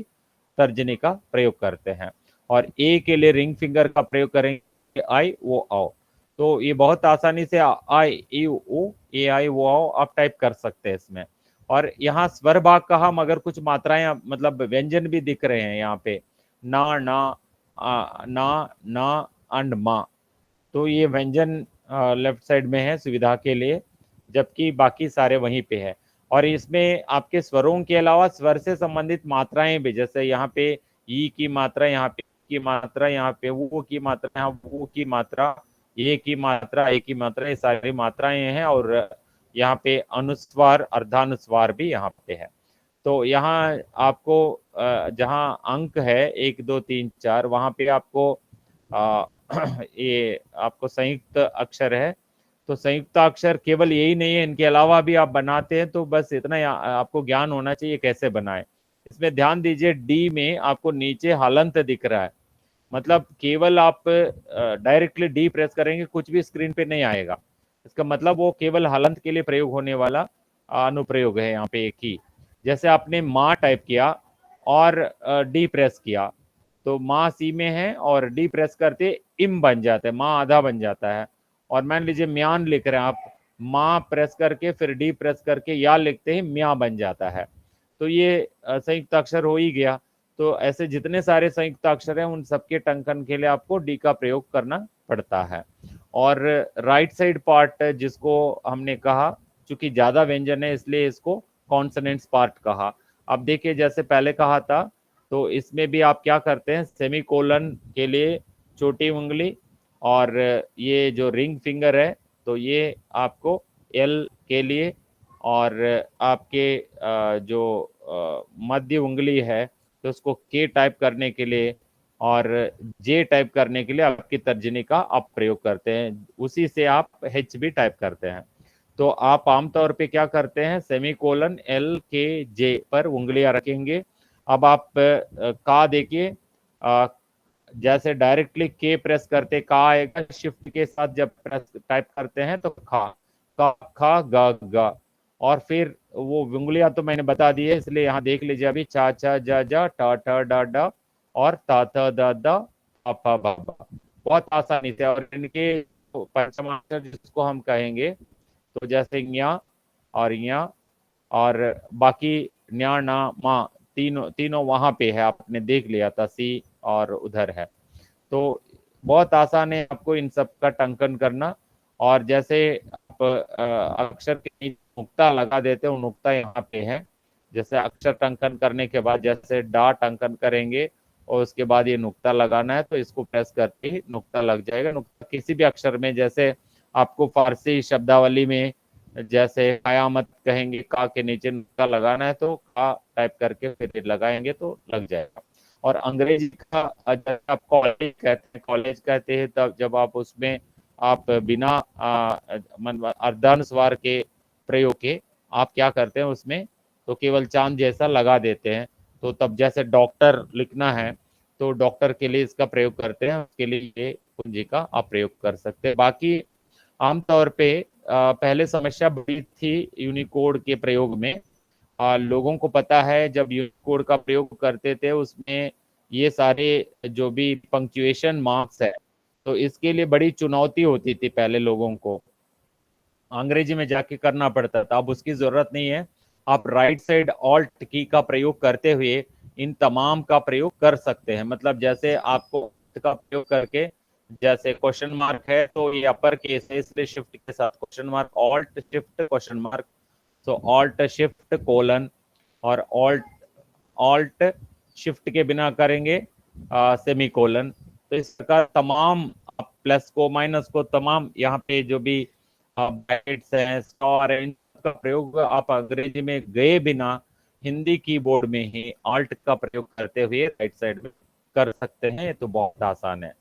तर्जनी का प्रयोग करते हैं, और ए के लिए रिंग फिंगर का प्रयोग करेंगे, आई वो आओ। तो ये बहुत आसानी से आई ई ओ ए आई वो आओ आप टाइप कर सकते हैं इसमें। और यहाँ स्वर भाग का हम अगर कुछ मात्राएं मतलब व्यंजन भी दिख रहे हैं यहाँ पे, ना ना अंड मा, तो ये व्यंजन लेफ्ट साइड में है सुविधा के लिए, जबकि बाकी सारे वहीं पे है। और इसमें आपके स्वरों के अलावा स्वर से संबंधित मात्राएं भी, जैसे यहाँ पे ई की मात्रा, यहाँ पे की मात्रा, यहाँ पे वो की मात्रा, यहाँ वो की मात्रा, ए की मात्रा, ए की मात्रा, ये सारी मात्राएं हैं। और यहाँ पे अनुस्वार अर्धानुस्वार भी यहाँ पे है। तो यहाँ आपको जहाँ अंक है 1 2 3 4, वहाँ पे आपको ये आपको संयुक्त अक्षर है, तो संयुक्त अक्षर केवल यही नहीं है, इनके अलावा भी आप बनाते हैं, तो बस इतना आपको ज्ञान होना चाहिए कैसे बनाए। इसमें ध्यान दीजिए डी में आपको नीचे हलंत दिख रहा है, मतलब केवल आप डायरेक्टली डी प्रेस करेंगे कुछ भी स्क्रीन पे नहीं आएगा, इसका मतलब वो केवल हलंत के लिए प्रयोग होने वाला अनुप्रयोग है यहाँ पे एक ही। जैसे आपने माँ टाइप किया और डी प्रेस किया, तो माँ सी में है और डी प्रेस करते इम बन जाता है, माँ आधा बन जाता है। और मान लीजिए म्यान लिख रहे हैं आप, माँ प्रेस करके फिर डी प्रेस करके या लिखते ही म्या बन जाता है, तो ये संयुक्त अक्षर हो ही गया। तो ऐसे जितने सारे संयुक्त अक्षर हैं उन सबके टंकन के लिए आपको डी का प्रयोग करना पड़ता है। और राइट साइड पार्ट जिसको हमने कहा, चूंकि ज्यादा व्यंजन है इसलिए इसको कॉन्सोनेंट्स पार्ट कहा। अब देखिए जैसे पहले कहा था, तो इसमें भी आप क्या करते हैं, सेमीकोलन के लिए छोटी उंगली, और ये जो रिंग फिंगर है तो ये आपको एल के लिए, और आपके जो मध्य उंगली है तो उसको के टाइप करने के लिए, और जे टाइप करने के लिए आपकी तर्जनी का आप प्रयोग करते हैं, उसी से आप एच भी टाइप करते हैं। तो आप आमतौर पे क्या करते हैं, सेमीकोलन एल के जे पर उंगलियां रखेंगे। अब आप का देखिए, जैसे डायरेक्टली के प्रेस करते का आएगा, शिफ्ट के साथ जब प्रेस टाइप करते हैं तो खा, का खा गा गा, और फिर वो उंगलियां तो मैंने बता दी है इसलिए यहाँ देख लीजिए अभी, चा चा जा जा, टा टा डा डा, और ता ता दा दा, पा पा बा बा। बहुत आसानी से। और इनके पंचमाक्षर जिसको हम कहेंगे, तो जैसे ञा और या, और बाकी न्या ना मा, तीनों तीनों वहां पे है, आपने देख लिया था, सी और उधर है। तो बहुत आसान है आपको इन सब का टंकन करना। और जैसे आप अक्षर के नीचे नुक्ता लगा देते हो, नुक्ता यहाँ पे है, जैसे अक्षर टंकन करने के बाद जैसे डा टंकन करेंगे और उसके बाद ये नुक्ता लगाना है, तो इसको प्रेस करके ही नुक्ता लग जाएगा। नुक्ता किसी भी अक्षर में, जैसे आपको फारसी शब्दावली में जैसे कयामत कहेंगे, का के नीचे नुक्ता लगाना है तो का टाइप करके फिर लगाएंगे तो लग जाएगा। और अंग्रेजी का आप कॉलेज कहते हैं तब जब आप उसमें आप बिना अर्धानुस्वार के प्रयोग के आप क्या करते हैं उसमें, तो केवल चांद जैसा लगा देते हैं। तो तब जैसे डॉक्टर लिखना है तो डॉक्टर के लिए इसका प्रयोग करते हैं, उसके लिए ये कुंजी का आप प्रयोग कर सकते हैं। बाकी आमतौर पे पहले समस्या बड़ी थी यूनिकोड के प्रयोग में। लोगों को पता है जब यूनिकोड का प्रयोग करते थे उसमें ये सारे जो भी पंक्चुएशन मार्क्स है, तो इसके लिए बड़ी चुनौती होती थी, पहले लोगों को अंग्रेजी में जाके करना पड़ता था। अब उसकी जरूरत नहीं है, आप राइट साइड ऑल्ट की का प्रयोग करते हुए इन तमाम का प्रयोग कर सकते हैं। मतलब जैसे आपको का प्रयोग करके, जैसे क्वेश्चन मार्क है तो ये अपर केस है इसलिए शिफ्ट के साथ question mark, alt shift question mark, तो ऑल्ट शिफ्ट कोलन, और ऑल्ट शिफ्ट के बिना करेंगे सेमी कोलन। तो इस प्रकार तमाम प्लस को माइनस को तमाम यहाँ पे जो भी ब्रैकेट्स हैं, स्टार है, इनका प्रयोग आप अंग्रेजी में गए बिना हिंदी कीबोर्ड में ही ऑल्ट का प्रयोग करते हुए राइट साइड में कर सकते हैं। तो बहुत आसान है।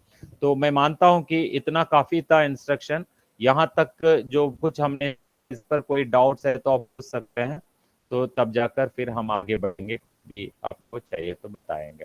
तो मैं मानता हूं कि इतना काफी था इंस्ट्रक्शन। यहाँ तक जो कुछ हमने, इस पर कोई डाउट्स है तो आप पूछ सकते हैं, तो तब जाकर फिर हम आगे बढ़ेंगे, भी आपको चाहिए तो बताएंगे।